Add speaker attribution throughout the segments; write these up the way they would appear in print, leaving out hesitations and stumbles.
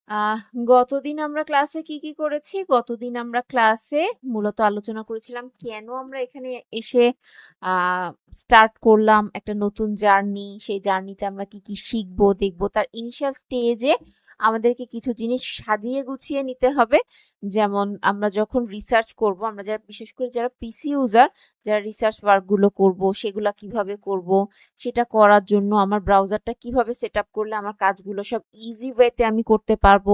Speaker 1: আহ গতদিন আমরা ক্লাসে কি করেছি? গতদিন আমরা ক্লাসে মূলত আলোচনা করেছিলাম কেন আমরা এখানে এসে আ স্টার্ট করলাম একটা নতুন জার্নি। সেই জার্নিতে আমরা কি শিখবো, দেখবো। তার ইনিশিয়াল স্টেজে আমাদেরকে কিছু জিনিস সাজিয়ে গুছিয়ে নিতে হবে। যেমন আমরা যখন রিসার্চ করব, আমরা যারা বিশেষ করে যারা পিসি ইউজার, যারা রিসার্চ ওয়ার্ক গুলো করব, সেগুলা কিভাবে করব? সেটা করার জন্য আমার ব্রাউজারটা কিভাবে সেট আপ করলে আমার কাজগুলো সব ইজি ওয়েতে আমি করতে পারবো।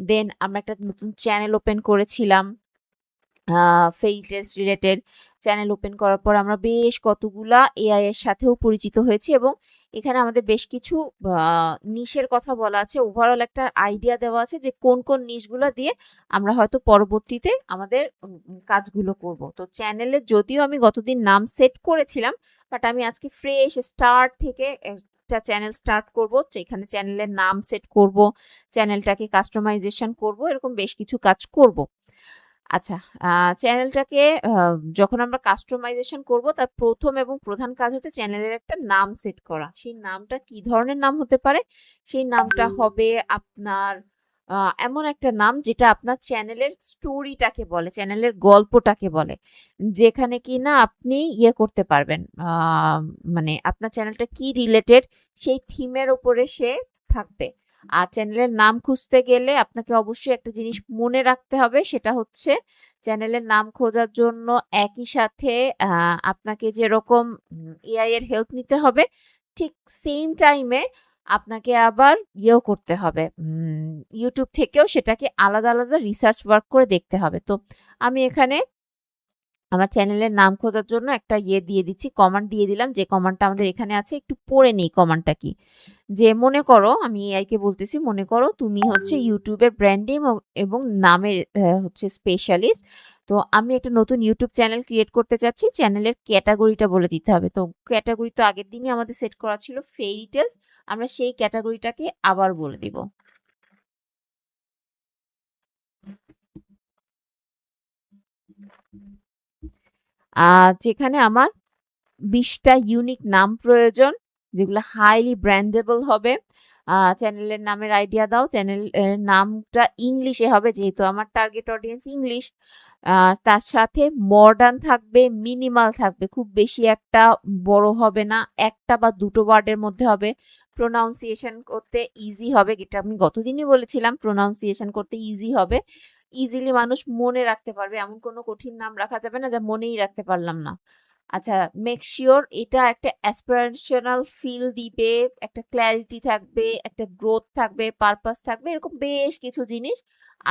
Speaker 1: দেন আমরা একটা নতুন চ্যানেল ওপেন করেছিলাম fail test related. Channel open করার পর আমরা বেশ কতগুলা এআই এর সাথেও পরিচিত হয়েছি এবং এখানে আমাদের বেশ কিছু নিশের কথা বলা আছে। ওভারঅল একটা আইডিয়া দেওয়া আছে যে কোন নিশগুলা দিয়ে আমরা হয়তো পরবর্তীতে আমাদের কাজগুলো করব। তো চ্যানেলের যদিও আমি গতদিন নাম সেট করেছিলাম, বাট আমি আজকে ফ্রেশ স্টার্ট থেকে একটা চ্যানেল স্টার্ট করব। এখানে চ্যানেলের নাম সেট করব, চ্যানেলটাকে কাস্টমাইজেশন করব, এরকম বেশ কিছু কাজ করব। আচ্ছা, চ্যানেলটাকে যখন আমরা কাস্টমাইজেশন করব, তার প্রথম এবং প্রধান কাজ হচ্ছে চ্যানেলের একটা নাম সেট করা। সেই নামটা কি ধরনের নাম হতে পারে? সেই নামটা হবে আপনার এমন একটা নাম যেটা আপনার চ্যানেলের স্টোরিটাকে বলে, চ্যানেলের গল্পটাকে বলে। যেখানে কিনা আপনি ইয়ে করতে পারবেন, মানে আপনার চ্যানেলটা কি রিলেটেড সেই থিমের উপরে সে থাকবে। আর চ্যানেলের নাম খুঁজতে গেলে আপনাকে অবশ্যই একটা জিনিস মনে রাখতে হবে, সেটা হচ্ছে চ্যানেলের নাম খোঁজার জন্য একই সাথে আপনাকে যেরকম এআই এর হেল্প নিতে হবে, ঠিক সেম টাইমে আপনাকে আবার ইয়েও করতে হবে, ইউটিউব থেকেও সেটাকে আলাদা আলাদা রিসার্চ ওয়ার্ক করে দেখতে হবে। তো আমি এখানে আমার চ্যানেলের নাম খোঁজার জন্য একটা ইয়ে দিয়ে দিচ্ছি, কমান্ড দিয়ে দিলাম। যে কমান্ডটা আমাদের এখানে আছে, একটু পড়ে নিই কমান্ডটা কি। যে মনে করো, আমি এআই কে বলতেছি, মনে করো তুমি হচ্ছে ইউটিউবের ব্র্যান্ডিং এবং নামের হচ্ছে স্পেশালিস্ট। তো আমি একটা নতুন ইউটিউব চ্যানেল ক্রিয়েট করতে চাচ্ছি। চ্যানেলের ক্যাটাগরিটা বলে দিতে হবে। তো ক্যাটাগরি তো আগের দিনই আমাদের সেট করা ছিল ফেইরি টেলস। আমরা সেই ক্যাটাগরিটাকে আবার বলে দিব। যেখানে আমার 20টা ইউনিক নাম প্রয়োজন, যেগুলো হাইলি ব্র্যান্ডেবল হবে। চ্যানেলের নামের আইডিয়া দাও। চ্যানেলের নামটা ইংলিশে হবে, যেহেতু আমার টার্গেট অডিয়েন্স ইংলিশ। তার সাথে মডার্ন থাকবে, মিনিমাল থাকবে, খুব বেশি একটা বড় হবে না, একটা বা দুটো ওয়ার্ডের মধ্যে হবে। প্রোনাউন্সিয়েশন করতে ইজি হবে, যেটা আমি গতদিনই বলেছিলাম, প্রোনাউন্সিয়েশন করতে ইজি হবে। ইজিলি মানুষ মনে রাখতে পারবে, এমন কোনো কঠিন নাম রাখা যাবে না যা মনেই রাখতে পারলাম না। আচ্ছা, মেক শিওর এটা একটা অ্যাসপিরেশনাল ফিল দিবে, একটা ক্ল্যারিটি থাকবে, একটা গ্রোথ থাকবে, পারপাস থাকবে, এরকম বেশ কিছু জিনিস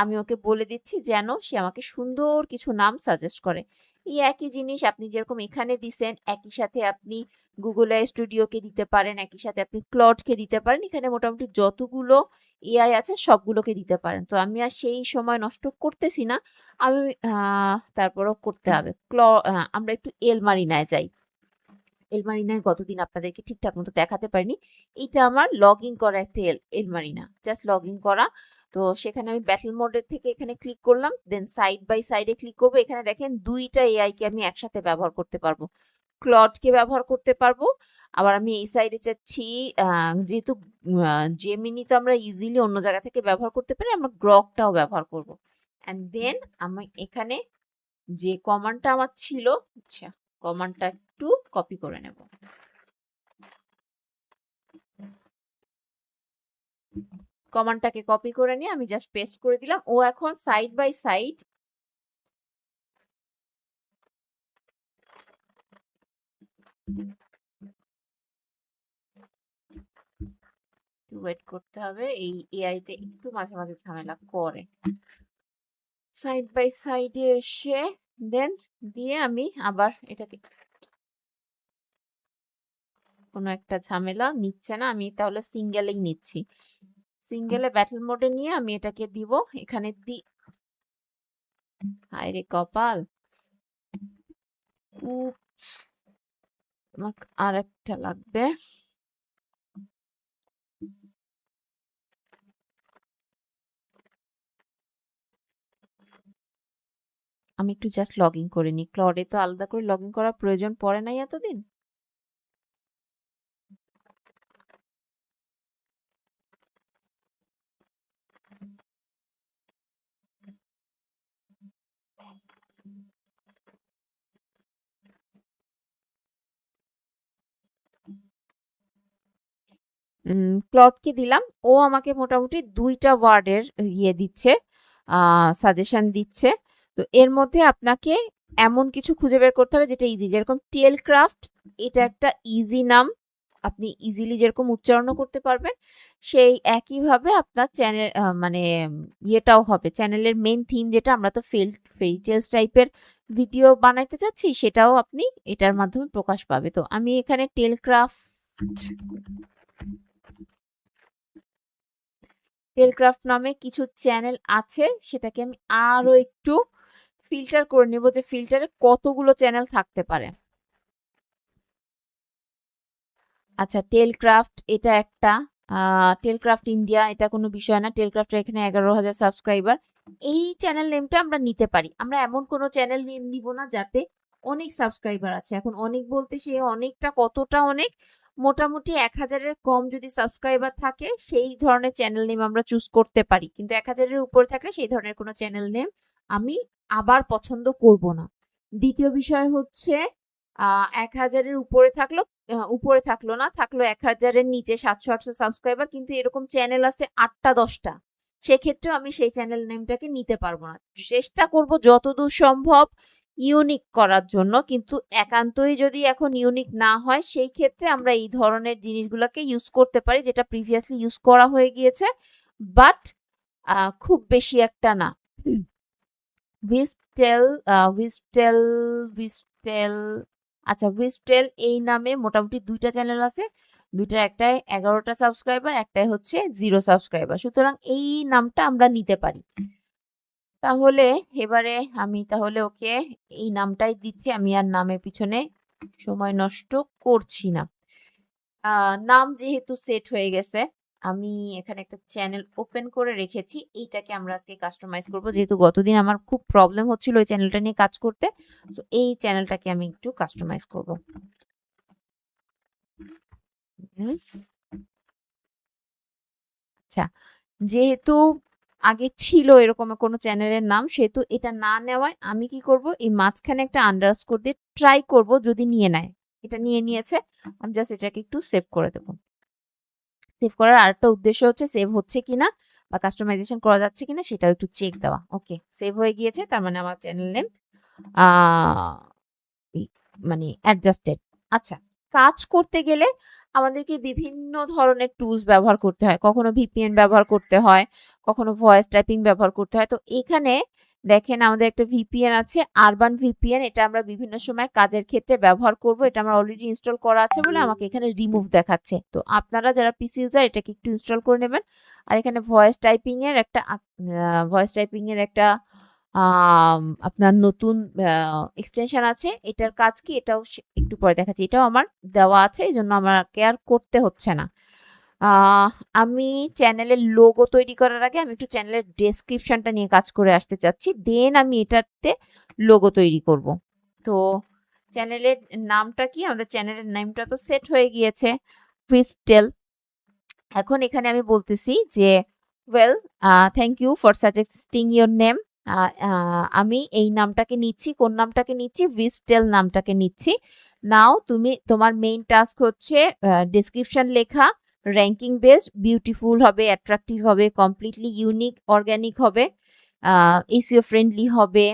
Speaker 1: আমি ওকে বলে দিচ্ছি যেন সে আমাকে সুন্দর কিছু নাম সাজেস্ট করে। এই একই জিনিস আপনি যেরকম এখানে দিছেন, একই সাথে আপনি গুগল আই স্টুডিওকে দিতে পারেন, একই সাথে আপনি ক্লডকে দিতে পারেন। এখানে মোটামুটি যতগুলো এআই আছে সবগুলোকে দিতে পারেন। তো আমি আর সেই সময় নষ্ট করতেছি না। আমি তারপরও করতে হবে। আমরা একটু এলমারিনায় যাই। এলমারিনায় গতদিন আপনাদেরকে ঠিকঠাক মতো দেখাতে পারিনি। এইটা আমার লগ ইন করা একটা এলমারিনা। জাস্ট লগ ইন করা। তো সেখানে আমি ব্যাটল মোডের থেকে এখানে ক্লিক করলাম। দেন সাইড বাই সাইডে ক্লিক করব। এখানে দেখেন ২টা এআই কে আমি একসাথে ব্যবহার করতে পারবো। ক্লডকে ব্যবহার করতে পারবো। আবার আমি এই সাইডে চাচ্ছি, যেহেতু জেমিনি তো আমরা ইজিলি অন্য জায়গা থেকে ব্যবহার করতে পারি, আমরা গ্রকটাও ব্যবহার করব। অ্যান্ড দেন আমি এখানে যে কমান্ডটা আমার ছিল, আচ্ছা, কমান্ডটা একটু কপি করে নেব। কমান্ডটাকে কপি করে নিয়ে আমি জাস্ট পেস্ট করে দিলাম। ও এখন সাইড বাই সাইড ওয়েট করতে হবে, এই এআই তে একটু মাঝে মাঝে ঝামেলা করে। সাইড বাই সাইডে এসে দেন দিয়ে আমি আবার এটাকে, কোনো একটা ঝামেলা নিচ্ছে না, আমি তাহলে সিঙ্গেলেই নিচ্ছি। সিঙ্গেলে ব্যাটল মোডে নিয়ে আমি এটাকে দিব। এখানে হায় রে কপাল, আমাকে আর একটা লাগবে। আমি একটু জাস্ট লগ ইন করে নিই। ক্লডে তো আলাদা করে লগ ইন করার প্রয়োজন পড়ে নাই এতদিন। ক্লডকে দিলাম, ও আমাকে মোটামুটি 2টা ওয়ার্ডের দিচ্ছে, সাজেশন দিচ্ছে। তো এর মধ্যে আপনাকে এমন কিছু খুঁজে বের করতে হবে যেটা ইজি, যেরকম টেলক্রাফট, এটা একটা ইজি নাম, আপনি ইজিলি যেরকম উচ্চারণও করতে পারবেন, সেই একইভাবে আপনার চ্যানেল মানে ইয়েটাও হবে, চ্যানেলের মেন থিম যেটা, আমরা তো ফেরি টেলস টাইপের ভিডিও বানাইতে চাচ্ছি, সেটাও আপনি এটার মাধ্যমে প্রকাশ পাবে। তো আমি এখানে টেলক্রাফট নামে কিছু চ্যানেল আছে, সেটাকে আমি আরো একটু ফিল্টার করে নেব যে ফিল্টারে কতগুলো চ্যানেল থাকতে পারে। আচ্ছা, টেলক্রাফট এটা একটা, টেলক্রাফট ইন্ডিয়া, এটা কোনো বিষয় না, টেলক্রাফটের এখানে 11,000 সাবস্ক্রাইবার। এই চ্যানেল নেমটা আমরা নিতে পারি, আমরা এমন কোনো চ্যানেল নেম নিব না যাতে অনেক সাবস্ক্রাইবার আছে। এখন অনেক বলতে সে অনেকটা কতটা অনেক, মোটামুটি 1,000-এর কম যদি সাবস্ক্রাইবার থাকে সেই ধরনের চ্যানেল নেম আমরা চুজ করতে পারি, কিন্তু 1,000-এর উপরে থাকলে সেই ধরনের কোনো চ্যানেল নেম আমি আবার পছন্দ করব না। দ্বিতীয় বিষয় হচ্ছে 1,000-এর উপরে থাকলো না, থাকলো 1,000-এর নিচে 700-800 সাবস্ক্রাইবার, কিন্তু এরকম চ্যানেল আছে 8টা-10টা, সেক্ষেত্রেও আমি সেই চ্যানেল নেমটাকে নিতে পারবো না। চেষ্টা করব যতদূর সম্ভব ইউনিক করার জন্য, কিন্তু একান্তই যদি এখন ইউনিক না হয় সেই ক্ষেত্রে আমরা এই ধরনের জিনিসগুলোকে ইউজ করতে পারি, যেটা প্রিভিয়াসলি ইউজ করা হয়ে গিয়েছে, বাট খুব বেশি একটা না। উইজটেল উইজটেল উইজটেল আচ্ছা, উইজটেল এই নামে মোটামুটি 2টা চ্যানেল আছে, 2টার একটায় 11টা সাবস্ক্রাইবার, একটাই হচ্ছে 0 সাবস্ক্রাইবার, সুতরাং এই নামটা আমরা নিতে পারি। তাহলে এবারে আমি তাহলে ওকে এই নামটাই দিচ্ছি, আমি আর নামের পিছনে সময় নষ্ট করছি না। নাম যেহেতু সেট হয়ে গেছে, আমি এখানে একটা চ্যানেল ওপেন করে রেখেছি, এইটাকে আমরা আজকে কাস্টমাইজ করব, যেহেতু গতদিন আমার খুব প্রবলেম হচ্ছিল ওই চ্যানেলটা নিয়ে কাজ করতে, সো এই চ্যানেলটাকে আমি একটু কাস্টমাইজ করব। আচ্ছা, যেহেতু আগে ছিল এরকম কোনো চ্যানেলের নাম, সেহেতু এটা না নেওয়ায় আমি কি করব, এই মাঝখানে একটা আন্ডারস্কোর দিয়ে ট্রাই করব যদি নিয়ে নেয়। এটা নিয়ে নিয়েছে, আমি জাস্ট এটাকে একটু সেভ করে দেব। সেভ করার আরেকটা উদ্দেশ্য হচ্ছে সেভ হচ্ছে কিনা বা কাস্টমাইজেশন করা যাচ্ছে কিনা সেটাও একটু চেক দেওয়া। ওকে, সেভ হয়ে গিয়েছে, তার মানে আমার চ্যানেল নেম মানে অ্যাডজাস্টেড। আচ্ছা, কাজ করতে গেলে আমাদেরকে বিভিন্ন ধরনের টুলস ব্যবহার করতে হয়, কখনো ভিপিএন ব্যবহার করতে হয়, কখনো ভয়েস টাইপিং ব্যবহার করতে হয়। তো এখানে দেখেন আমাদের একটা ভিপিএন আছে, আরবান ভিপিএন, এটা আমরা বিভিন্ন সময় কাজের ক্ষেত্রে ব্যবহার করব, এটা আমার অলরেডি ইনস্টল করা আছে বলে আমাকে এখানে রিমুভ দেখাচ্ছে। তো আপনারা যারা পিসি ইউজার এটাকে একটু ইনস্টল করে নেবেন। আর এখানে ভয়েস টাইপিং এর একটা আপনার নতুন এক্সটেনশন আছে, এটার কাজ কি এটাও একটু পরে দেখাচ্ছি, এটাও আমার দেওয়া আছে, এই জন্য আমাকে আর করতে হচ্ছে না। আমি চ্যানেলের লোগো তৈরি করার আগে আমি একটু চ্যানেলের ডেসক্রিপশনটা নিয়ে কাজ করে আসতে চাচ্ছি, দেন আমি এটাতে লোগো তৈরি করব। তো চ্যানেলের নামটা কি, আমাদের চ্যানেলের নামটা তো সেট হয়ে গিয়েছে, ক্রিস্টেল। এখন এখানে আমি বলতেছি যে well, thank you for suggesting your name. আমি এই নামটাকে নিচ্ছি, কোন নামটাকে নিচ্ছি, উইজটেল নামটাকে নিচ্ছি। নাও তুমি তোমার মেইন টাস্ক হচ্ছে ডেসক্রিপশন লেখা, র্যাঙ্কিং বেসড, বিউটিফুল হবে, অ্যাট্রাকটিভ হবে, কমপ্লিটলি ইউনিক, অর্গানিক হবে, এসইও ফ্রেন্ডলি হবে,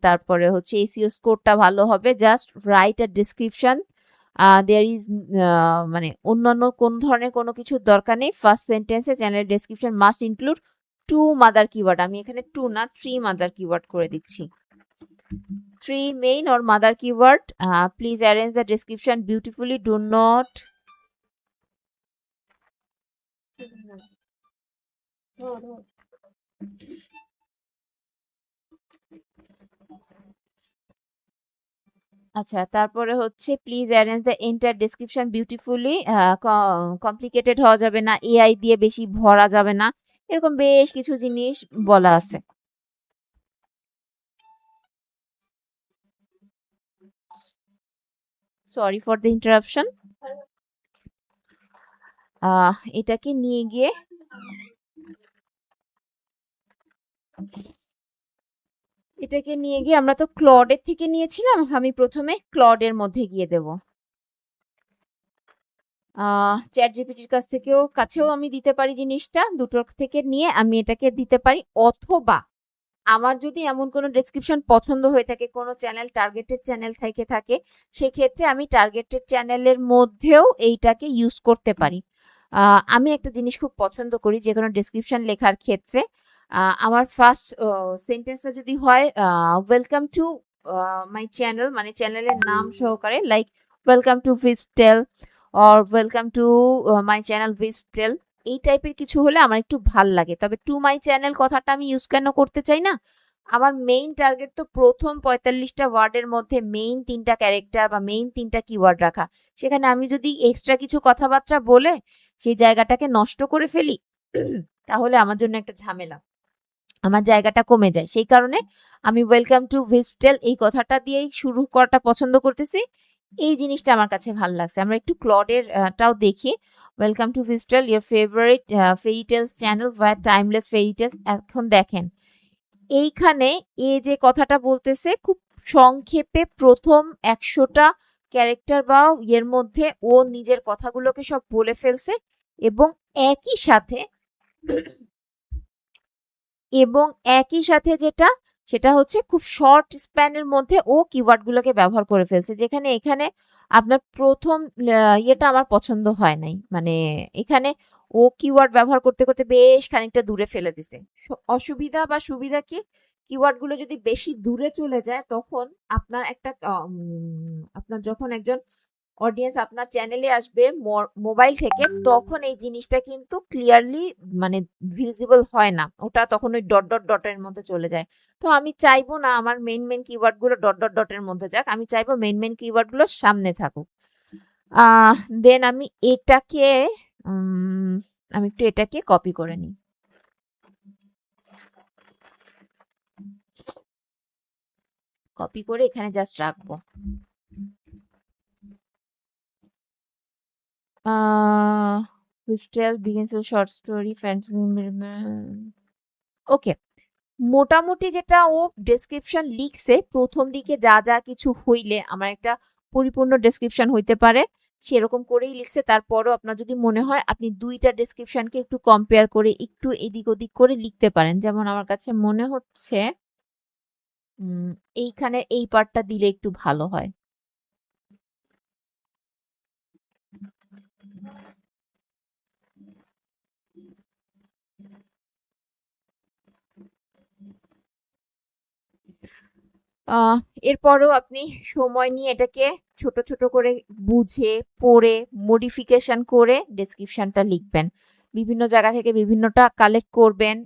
Speaker 1: তারপরে হচ্ছে এসইও স্কোরটা ভালো হবে। Just write a description, there is মানে অন্যান্য কোন ধরনের কোনো কিছুর দরকার নেই। ফার্স্ট সেন্টেন্সে channel description must include 2 mother keyword, আমি এখানে 2 না 3 মাদার কিওয়ার্ড করে দিচ্ছি। 3 main or mother keyword. Please arrange the description beautifully. Do not আচ্ছা, তারপরে হচ্ছে please arrange the enter description beautifully, complicated হওয়া যাবে না, এআই দিয়ে বেশি ভরা যাবে না, এরকম বেশ কিছু জিনিস বলা আছে। Sorry for the interruption. এটাকে নিয়ে গিয়ে আমরা তো ক্লডের থেকে নিয়েছিলাম, আমি প্রথমে ক্লডের মধ্যে গিয়ে দেব। চ্যাট জিপিটির কাছেও আমি দিতে পারি জিনিসটা, দুটোর থেকে নিয়ে আমি এটাকে দিতে পারি। অথবা আমার যদি এমন কোনো ডেসক্রিপশন পছন্দ হয়ে থাকে, কোনো চ্যানেল টার্গেটেড চ্যানেল থেকে থাকে, সেক্ষেত্রে আমি টার্গেটেড চ্যানেলের মধ্যেও এইটাকে ইউজ করতে পারি। আমি একটা জিনিস খুব পছন্দ করি যে কোনো ডেসক্রিপশন লেখার ক্ষেত্রে, আমার ফার্স্ট সেন্টেন্সটা যদি হয় ওয়েলকাম টু মাই চ্যানেল, মানে চ্যানেলের নাম সহকারে, like welcome to Viztel or welcome to my channel Viztel, এই টাইপের কিছু হলে আমার একটু ভাল লাগে। তবে টু মাই চ্যানেল কথাটা আমি ইউজ কেন করতে চাই না, আমার মেইন টার্গেট তো প্রথম ৪৫টা ওয়ার্ডের মধ্যে মেইন ৩টা ক্যারেক্টার বা মেইন ৩টা কিওয়ার্ড রাখা। সেখানে আমি যদি এক্সট্রা কিছু কথাবার্তা বলে সেই জায়গাটাকে নষ্ট করে ফেলি, তাহলে আমার জন্য একটা ঝামেলা, আমার জায়গাটা কমে যায়। সেই কারণে আমি ওয়েলকাম টু ভিজটেল এই কথাটা দিয়েই শুরু করাটা পছন্দ করতেছি। এই জিনিসটা আমার কাছে ভালো লাগছে। আমরা একটু ক্লডের টাও দেখি। Welcome to Viztel, your favourite fairy tales channel where timeless fairy tales. এখন দেখেন এইখানে এ যে কথাটা বলতেছে, খুব সংক্ষেপে প্রথম ১০০টা ক্যারেক্টার বা ইয়ের মধ্যে ও নিজের কথাগুলোকে সব বলে ফেলছে, এবং একই সাথে যেটা, সেটা হচ্ছে খুব শর্ট স্প্যানের মধ্যে ও কিওয়ার্ডগুলোকে ব্যবহার করে ফেলছে। যেখানে এখানে আপনার প্রথম ইয়েটা আমার পছন্দ হয় নাই। মানে এখানে ও কিওয়ার্ড ব্যবহার করতে করতে বেশ খানিকটা দূরে ফেলে দিছে। অসুবিধা বা সুবিধা কি, কিওয়ার্ডগুলো যদি বেশি দূরে চলে যায় তখন আপনার একটা আপনার যখন একজন অডিয়েন্স আপনার চ্যানেলে আসবে মোবাইল থেকে, তখন এই জিনিসটা কিন্তু ক্লিয়ারলি মানে ভিজিবল হয় না, ওটা তখন ওই ডট ডট ডটের মধ্যে চলে যায়। তো আমি চাইবো না আমার মেইন কিওয়ার্ড গুলো ডট ডট ডটের মধ্যে যাক, আমি চাইবো মেইন কিওয়ার্ড গুলো সামনে থাকুক। দেন আমি এটাকে আমি একটু এটাকে কপি করে নিই। কপি করে এখানে জাস্ট রাখবো। Which begins with short story, fantasy. ওকে, মোটামুটি যেটা ও ডেসক্রিপশন লিখছে, প্রথম দিকে যা যা কিছু হইলে আমার একটা পরিপূর্ণ ডেসক্রিপশন হইতে পারে সেরকম করেই লিখছে। তারপরও আপনার যদি মনে হয় আপনি দুইটা ডেসক্রিপশনকে একটু কম্পেয়ার করে একটু এদিক ওদিক করে লিখতে পারেন। যেমন আমার কাছে মনে হচ্ছে এইখানে এই পার্টটা দিলে একটু ভালো হয়। এরপরেও আপনি সময় নিয়ে এটাকে ছোট ছোট করে বুঝে পড়ে মডিফিকেশন করে ডেসক্রিপশনটা লিখবেন। বিভিন্ন জায়গা থেকে বিভিন্নটা কালেক্ট করবেন।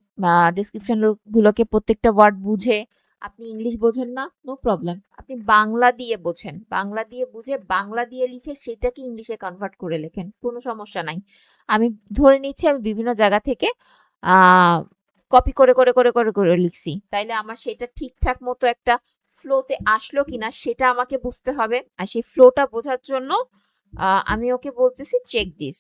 Speaker 1: ডেসক্রিপশন গুলোকে প্রত্যেকটা ওয়ার্ড বুঝে, আপনি ইংলিশ বোঝেন না, নো প্রবলেম, আপনি বাংলা দিয়ে বোঝেন, বাংলা দিয়ে বুঝে বাংলা দিয়ে লিখে সেটাকে ইংলিশে কনভার্ট করে লেখেন, কোনো সমস্যা নাই। আমি ধরে নিচ্ছি আমি বিভিন্ন জায়গা থেকে কপি করে করে করে করে করে লিখছি, তাইলে আমার সেটা ঠিকঠাক মতো একটা ফ্লোতে আসলো কিনা সেটা আমাকে বুঝতে হবে। আর সেই ফ্লোটা বোঝার জন্য আমি ওকে বলতেছি চেক দিস।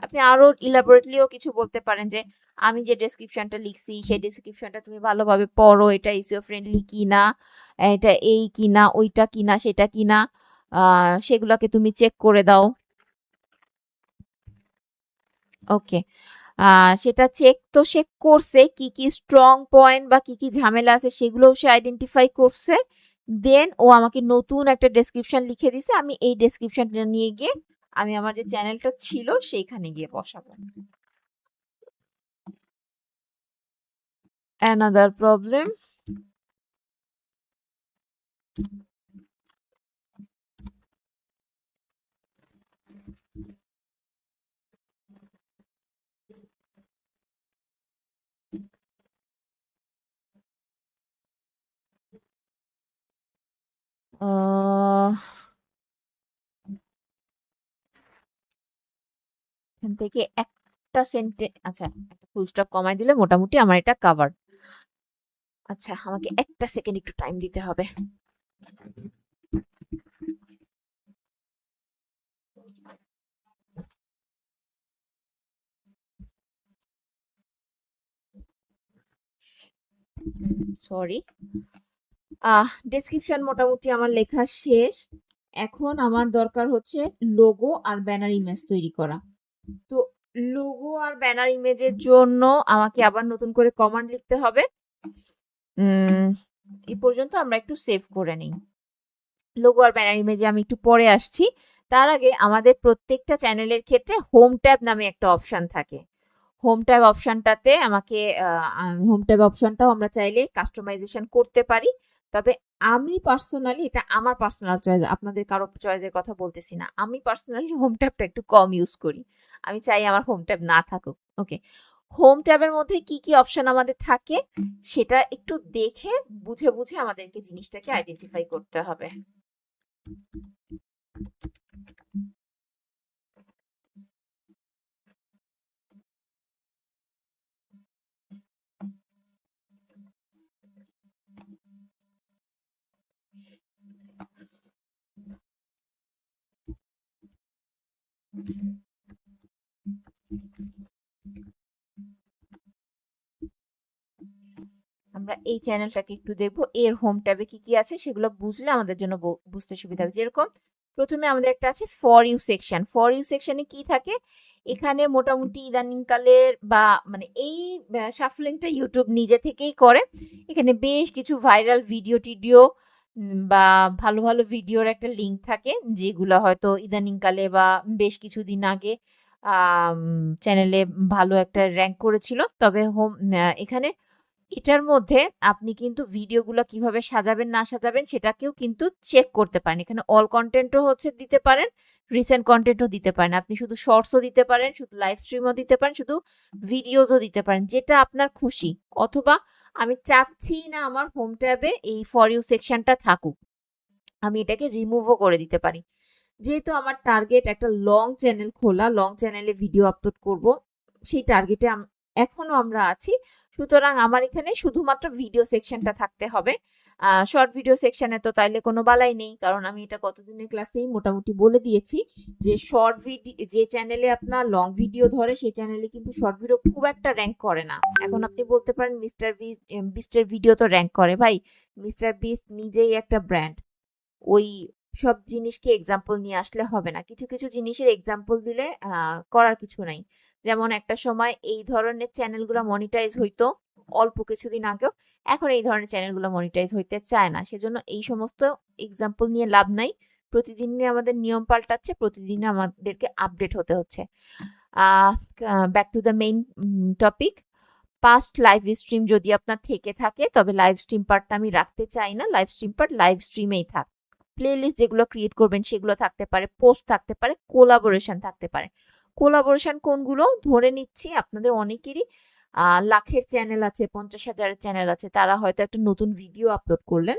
Speaker 1: আপনি আরো ইলাবোরেটলিও কিছু বলতে পারেন যে আমি যে ডেসক্রিপশনটা লিখছি সেই ডেসক্রিপশনটা তুমি ভালোভাবে পড়ো, এটা ইসিও ফ্রেন্ডলি কিনা, এটা এই কিনা, ওইটা কিনা, সেটা কিনা, সেগুলোকে তুমি চেক করে দাও। ওকে, সেটা চেক তো সে করছে, কি কি স্ট্রং পয়েন্ট বা কি কি ঝামেলা আছে সেগুলোও সে আইডেন্টিফাই করছে। দেন ও আমাকে নতুন একটা ডেসক্রিপশন লিখে দিছে, আমি এই ডেসক্রিপশনটা নিয়ে গিয়ে আমি আমার যে চ্যানেলটা ছিল সেইখানে গিয়ে বসাবো। Another problem. এখান থেকে একটা সেন্টেন্স, আচ্ছা একটা ফুল স্টপ কমাই দিলে মোটামুটি আমার এটা কভার। আচ্ছা, আমাকে একটা সেকেন্ড একটু টাইম দিতে হবে। সরি, ডেসক্রিপশন মোটামুটি আমার লেখা শেষ। এখন আমার দরকার হচ্ছে লোগো আর ব্যানার ইমেজ তৈরি করা। তো লোগো আর ব্যানার ইমেজের জন্য আমাকে আবার নতুন করে কমান্ড লিখতে হবে। এই পর্যন্ত আমরা একটু সেভ করে নিই। লোগো আর ব্যানার ইমেজে আমি একটু পরে আসছি। তার আগে আমাদের প্রত্যেকটা চ্যানেলের ক্ষেত্রে হোম ট্যাব নামে একটা অপশন থাকে। হোম ট্যাব অপশনটাতে আমাকে হোম ট্যাব অপশনটাও আমরা চাইলে কাস্টমাইজেশন করতে পারি। তবে আমি পার্সোনালি, এটা আমার পার্সোনাল চয়েস, আপনাদের কারো চয়েসের কথা বলতেছি না। আমি পার্সোনালি হোম ট্যাবটা একটু কম ইউজ করি। আমি চাই আমার হোম ট্যাব না থাকুক। ওকে, হোম ট্যাবের মধ্যে কি কি অপশন আমাদের থাকে সেটা একটু দেখে বুঝে বুঝে আমাদেরকে জিনিসটাকে আইডেন্টিফাই করতে হবে। আমরা এই চ্যানেলটাকে একটু দেখবো, এর হোম ট্যাবে কি কি আছে সেগুলো বুঝলে আমাদের জন্য বুঝতে সুবিধা হবে। যেরকম প্রথমে আমাদের একটা আছে for you section. For you সেকশনে কি থাকে, এখানে মোটামুটি ইদানিংকালের বা মানে এই শাফলিংটা ইউটিউব নিজে থেকেই করে। এখানে বেশ কিছু ভাইরাল ভিডিও টিডিও বা ভালো ভালো ভিডিওর একটা লিঙ্ক থাকে, যেগুলো হয়তো ইদানিংকালে বা বেশ কিছুদিন আগে চ্যানেলে ভালো একটা র্যাঙ্ক করেছিল। তবে এখানে এটার মধ্যে আপনি কিন্তু ভিডিওগুলো কিভাবে সাজাবেন না সাজাবেন সেটাকেও কিন্তু চেক করতে পারেন। এখানে অল কন্টেন্টও হচ্ছে দিতে পারেন, রিসেন্ট কন্টেন্টও দিতে পারেন, আপনি শুধু শর্টসও দিতে পারেন, শুধু লাইভ স্ট্রিমও দিতে পারেন, শুধু ভিডিওসও দিতে পারেন, যেটা আপনার খুশি। অথবা আমি চাচ্ছি না আমার হোম ট্যাবে এই ফর ইউ সেকশনটা থাকুক, আমি এটাকে রিমুভও করে দিতে পারি। যেহেতু আমার টার্গেট একটা লং চ্যানেল খোলা, লং চ্যানেলে ভিডিও আপলোড করব, সেই টার্গেটে এখনো আমরা আছি। সুতরাং আমার এখানে শুধুমাত্র ভিডিও সেকশনটা থাকতে হবে। শর্ট ভিডিও সেকশনে তো তাইলে কোনো বালাই নেই, কারণ আমি এটা গতদিনের ক্লাসেই মোটামুটি বলে দিয়েছি যে শর্ট ভিডিও যে চ্যানেলে আপনার লং ভিডিও ধরে সেই চ্যানেলে কিন্তু শর্ট ভিডিও খুব একটা র্যাঙ্ক করে না। এখন আপনি বলতে পারেন বিস্টের ভিডিও তো র্যাঙ্ক করে। ভাই, মিস্টার বিস্ট নিজেই একটা ব্র্যান্ড, ওই সব জিনিসকে এক্সাম্পল নিয়ে আসলে হবে না। কিছু কিছু জিনিসের এক্সাম্পল দিলে করার কিছু নাই। যেমন একটা সময় এই ধরনের চ্যানেলগুলো মনিটাইজ হইতো অল্প কিছুদিন আগেও, এখন এই ধরনের চ্যানেলগুলো মনিটাইজ হইতে চায় না। সেজন্য এই সমস্ত এক্সাম্পল নিয়ে লাভ নাই। প্রতিদিনই আমাদের নিয়ম পাল্টাচ্ছে, প্রতিদিন আমাদেরকে আপডেট হতে হচ্ছে। Back to the main topic. Past live stream যদি আপনার থেকে থাকে, তবে লাইভ স্ট্রিম পার্টটা আমি রাখতে চাই না। লাইভ স্ট্রিম পার্ট লাইভ স্ট্রিমেই থাক। প্লেলিস্ট যেগুলো ক্রিয়েট করবেন সেগুলো থাকতে পারে, পোস্ট থাকতে পারে, কোলাবোরেশন থাকতে পারে। কোলাবোরেশন কোনগুলো ধরে নিচ্ছি, আপনাদের অনেকেরই লাখের চ্যানেল আছে, 50,000-এর চ্যানেল আছে, তারা হয়তো একটা নতুন ভিডিও আপলোড করলেন।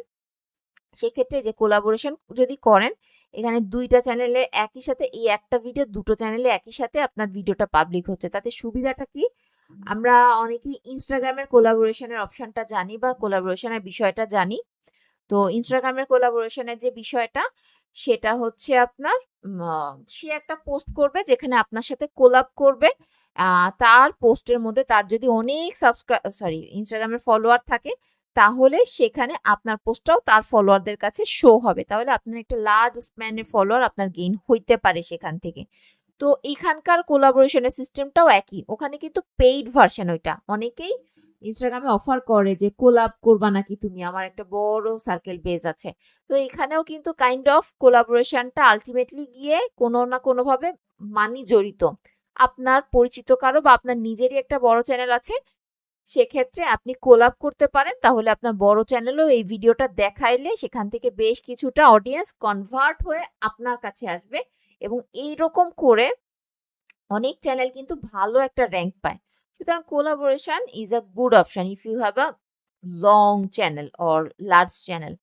Speaker 1: সেক্ষেত্রে যে কোলাবোরেশন যদি করেন, এখানে দুইটা চ্যানেলে একই সাথে, এই একটা ভিডিও দুটো চ্যানেলে একই সাথে আপনার ভিডিওটা পাবলিক হচ্ছে। তাতে সুবিধাটা কি, আমরা অনেকেই ইনস্টাগ্রামের কোলাবোরেশনের অপশনটা জানি বা কোলাবোরেশনের বিষয়টা জানি। তো ইনস্টাগ্রামের কোলাবোরেশনের যে বিষয়টা, সেটা হচ্ছে আপনার সে একটা পোস্ট করবে যেখানে আপনার সাথে কোলাব করবে। তার পোস্টের মধ্যে তার যদি অনেক ইনস্টাগ্রামের ফলোয়ার থাকে, তাহলে সেখানে আপনার পোস্টটাও তার ফলোয়ারদের কাছে শো হবে। তাহলে আপনার একটা লার্জ স্প্যানের ফলোয়ার আপনার গেইন হইতে পারে সেখান থেকে। তো এখানকার কোলাবোরেশনের সিস্টেমটাও একই। ওখানে কিন্তু পেইড ভার্সন, ওইটা অনেকেই ইনস্টাগ্রামে অফার করে যে কোলাব করবা নাকি তুমি, আমার একটা বড় সার্কেল বেজ আছে। তো এখানেও কিন্তু কাইন্ড অফ কোলাবোরেশনটা আলটিমেটলি গিয়ে কোনো না কোনোভাবে মানি জড়িত। আপনার পরিচিত কারো বা আপনার নিজেরই একটা বড় চ্যানেল আছে, সেক্ষেত্রে আপনি কোলাব করতে পারেন। তাহলে আপনার বড় চ্যানেলেও এই ভিডিওটা দেখাইলে সেখান থেকে বেশ কিছুটা অডিয়েন্স কনভার্ট হয়ে আপনার কাছে আসবে, এবং এইরকম করে অনেক চ্যানেল কিন্তু ভালো একটা র্যাঙ্ক পায়। সুতরাং collaboration is a good option if you have a long channel or large channel.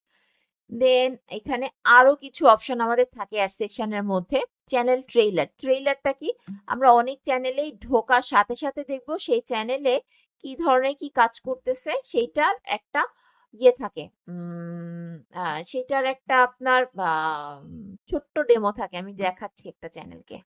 Speaker 1: Then এখানে আরো কিছু অপশন আমাদের থাকে অ্যাড সেকশনের মধ্যে। চ্যানেল ট্রেইলার, ট্রেইলারটা কি, আমরা অনেক চ্যানেলেই ঢোকার সাথে সাথে দেখবো সেই চ্যানেলে কি ধরনের কি কাজ করতেছে সেইটার একটা ইয়ে থাকে, সেটার একটা আপনার ছোট্ট ডেমো থাকে। আমি দেখাচ্ছি একটা চ্যানেলকে।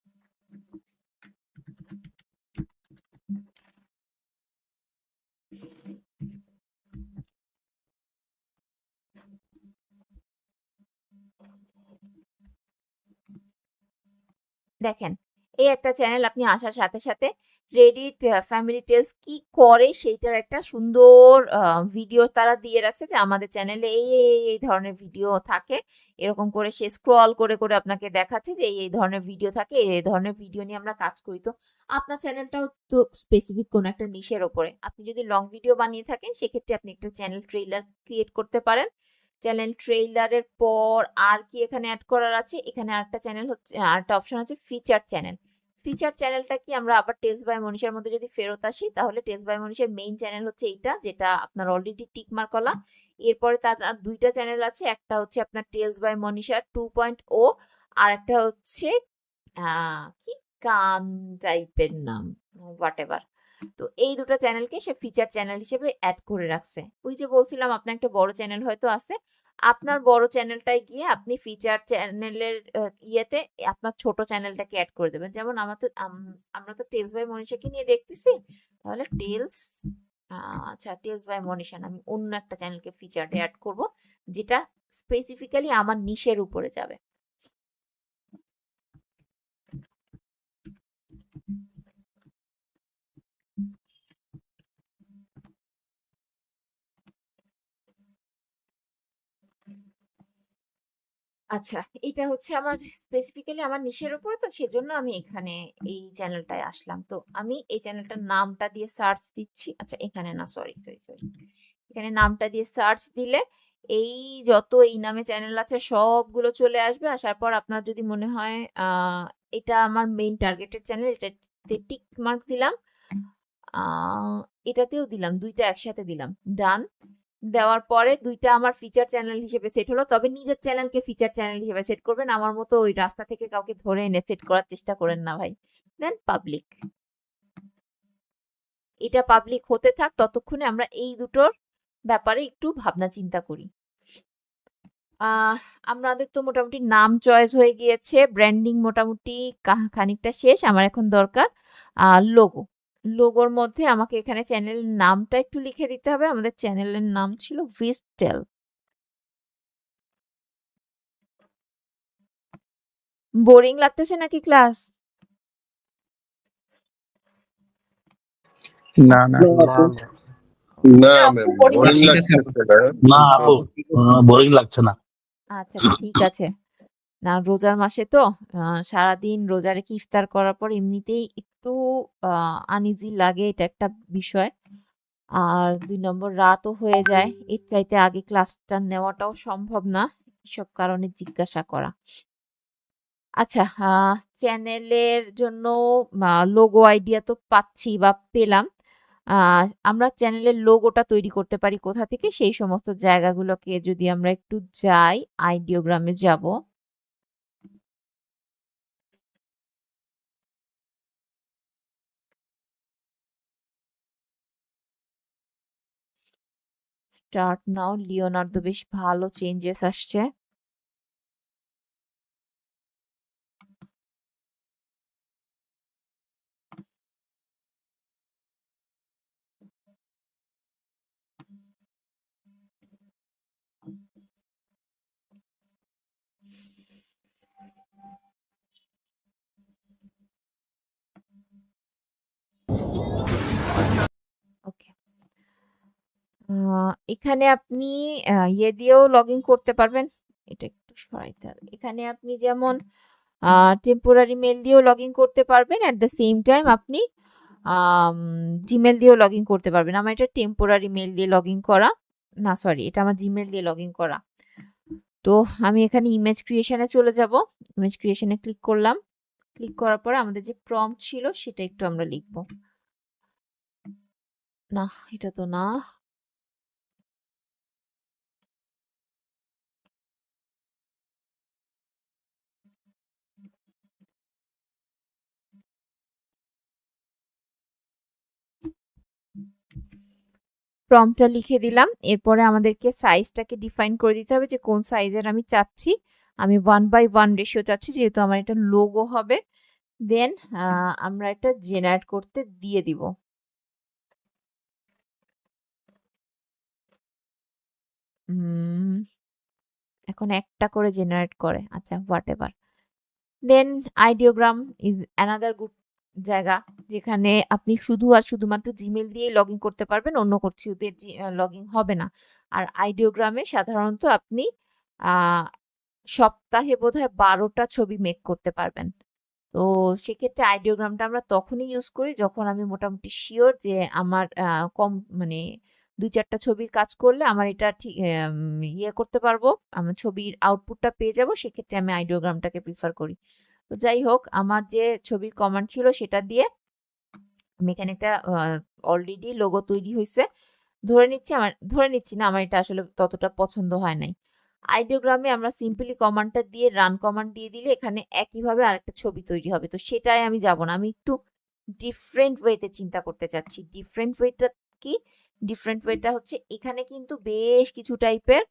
Speaker 1: দেখেন, এই একটা চ্যানেল আপনি আসার সাথে সাথে রেডিট ফ্যামিলি টেলস কি করে সেইটার একটা সুন্দর ভিডিও তারা দিয়ে রাখছে যে আমাদের চ্যানেলে এই ধরনের ভিডিও থাকে। এরকম করে সে স্ক্রল করে করে আপনাকে দেখাচ্ছে যে এই ধরনের ভিডিও থাকে, এই ধরনের ভিডিও নিয়ে আমরা কাজ করি। তো আপনার চ্যানেলটাও তো স্পেসিফিক কোনো একটা নিশের ওপরে। আপনি যদি লং ভিডিও বানিয়ে থাকেন সেক্ষেত্রে আপনি একটা চ্যানেল ট্রেইলার ক্রিয়েট করতে পারেন। চ্যানেল ট্রেইলারের পর আর কি এখানে অ্যাড করার আছে? এখানে আরেকটা চ্যানেল হচ্ছে, আরেকটা অপশন আছে ফিচার চ্যানেল। ফিচার চ্যানেলটা কি, আমরা আবার টেলস বাই মনীষার মধ্যে যদি ফেরত আসি তাহলে টেলস বাই মনীষার মেইন চ্যানেল হচ্ছে এইটা, যেটা আপনার অলরেডি টিক মার্ক করা। এরপরে তার আর দুইটা চ্যানেল আছে, একটা হচ্ছে আপনার টেলস বাই মনীষা 2.0, আর একটা হচ্ছে কি কান টাইপের নাম, হোয়াট এভার। তো এই দুটো চ্যানেলকে সে ফিচার চ্যানেল হিসেবে অ্যাড করে রাখছে। ওই যে বলছিলাম আপনার একটা বড় চ্যানেল হয়তো আছে, আপনার বড় চ্যানেলটায় গিয়ে আপনি ফিচার চ্যানেলের ইয়েতে আপনার ছোট চ্যানেলটাকে অ্যাড করে দেবেন। যেমন আমরা তো টেলস বাই মনীষাকে নিয়ে দেখতেছি, তাহলে টেলস, আচ্ছা টেলস বাই মনীষা না, আমি অন্য একটা চ্যানেলকে ফিচারে অ্যাড করব যেটা স্পেসিফিক্যালি আমার নিশের উপরে যাবে। আচ্ছা, এটা হচ্ছে আমার স্পেসিফিক্যালি আমার নিশের উপরে, তো সেজন্য আমি এখানে এই চ্যানেলটায় আসলাম। তো আমি এই চ্যানেলটার নামটা দিয়ে সার্চ দিচ্ছি। আচ্ছা এখানে না, সরি সরি সরি, এখানে নামটা দিয়ে সার্চ দিলে এই যত এই নামে চ্যানেল আছে সবগুলো চলে আসবে। আসার পর আপনার যদি মনে হয় এটা আমার মেইন টার্গেটেড চ্যানেল, এটাতে টিক মার্ক দিলাম, এটাতেও দিলাম, দুইটা একসাথে দিলাম, ডান। দেওয়ার পরে দুইটা আমার ফিচার চ্যানেল হিসেবে সেট হলো। তবে নিজের চ্যানেলকে ফিচার চ্যানেল হিসেবে সেট করবেন, আমার মতো ওই রাস্তা থেকে কাউকে ধরে এনে সেট করার চেষ্টা করেন না ভাই। দেন পাবলিক, এটা পাবলিক হতে থাক, ততক্ষণে আমরা এই দুটোর ব্যাপারে একটু ভাবনা চিন্তা করি। আমাদের তো মোটামুটি নাম চয়েস হয়ে গিয়েছে, ব্র্যান্ডিং মোটামুটি খানিকটা শেষ। আমার এখন দরকার লোগো। লোগোর মধ্যে আমাকে এখানে চ্যানেলের নামটা একটু লিখে দিতে হবে। আমাদের চ্যানেলের নাম ছিল ভিস্টেল। বোরিং লাগতেছে নাকি ক্লাস?
Speaker 2: না না
Speaker 3: না
Speaker 2: না
Speaker 1: আপু
Speaker 2: ম্যাম,
Speaker 1: বোরিং
Speaker 2: বোরিং
Speaker 3: ঠিক
Speaker 1: লাগছে?
Speaker 3: আছে
Speaker 2: লাগতেছে না।
Speaker 3: না আপু বোরিং লাগছে না।
Speaker 1: আচ্ছা ঠিক আছে। না রোজার মাসে তো সারাদিন রোজা রেখে ইফতার করার পর এমনিতেই একটু আনইজি লাগে, এটা একটা বিষয়। আর ২ নম্বর রাতও হয়ে যায়। এর চাইতে আগে ক্লাসটা নেওয়াটাও সম্ভব না। এসব কারণে জিজ্ঞাসা করা। আচ্ছা, চ্যানেলের জন্য লোগো আইডিয়া তো পাচ্ছি বা পেলাম। আ আমরা চ্যানেলের লোগোটা তৈরি করতে পারি কোথা থেকে? সেই সমস্ত জায়গাগুলোকে যদি আমরা একটু যাই, আইডিওগ্রামে যাব। স্টার্ট নাও, লিওনার্দো বেশ ভালো চেঞ্জেস আসছে। ওকে। এখানে আপনি ইয়ে দিয়েও লগইন করতে পারবেন। এটা একটু সরাইতে হবে। এখানে আপনি যেমন টেম্পোরারি মেইল দিয়েও লগইন করতে পারবেন, এট দ্য সেম টাইম আপনি জিমেল দিয়েও লগইন করতে পারবেন। আমার এটা টেম্পোরারি মেইল দিয়ে লগইন করা, না সরি, এটা আমার জিমেল দিয়ে লগইন করা। তো আমি এখানে ইমেজ ক্রিয়েশনে চলে যাব। ইমেজ ক্রিয়েশনে ক্লিক করলাম। ক্লিক করার পরে আমাদের যে প্রম্পট ছিল সেটা একটু আমরা লিখব। না এটা তো না, প্রম্পটটা লিখে দিলাম। এরপরে আমাদেরকে সাইজটাকে ডিফাইন করে দিতে হবে যে কোন সাইজের আমি চাচ্ছি। আমি 1:1 রেশিও চাচ্ছি যেহেতু আমার এটা লোগো হবে। দেন আমরা এটা জেনারেট করতে দিয়ে দিব। এখন একটা করে জেনারেট করে, আচ্ছা whatever. Then Ideogram is another good জায়গা, যেখানে আপনি শুধু আর শুধুমাত্র জিমেল দিয়ে লগ ইন করতে পারবেন, অন্য কিছুতে লগ ইন হবে না। আর আইডিওগ্রামে সাধারণত আপনি আহ, সপ্তাহে বোধহয় 12টা ছবি মেক করতে পারবেন। তো সেক্ষেত্রে আইডিওগ্রামটা আমরা তখনই ইউজ করি যখন আমি মোটামুটি শিওর যে আমার কম মানে 2-4টা ছবির কাজ করলে আমার এটা ঠিক ইয়ে করতে পারবো, আমার ছবির আউটপুটটা পেয়ে যাব, সেক্ষেত্রে আমি আইডিওগ্রামটাকে প্রিফার করি। তো যাই হোক, আমার যে ছবির কমান্ড ছিল সেটা দিয়ে আমি এখানে একটা অলরেডি লোগো তৈরি হয়েছে। ধরে নিচ্ছি না, আমার এটা আসলে ততটা পছন্দ হয় নাই। আইডিওগ্রামে আমরা সিম্পলি কমান্ডটা দিয়ে রান কমান্ড দিয়ে দিলে এখানে একইভাবে আরেকটা ছবি তৈরি হবে। তো সেটাই আমি যাব না, আমি একটু ডিফারেন্ট ওয়েতে চিন্তা করতে চাচ্ছি। ডিফারেন্ট ওয়েটা কি? ডিফারেন্ট ওয়েটা হচ্ছে এখানে কিন্তু বেশ কিছু টাইপের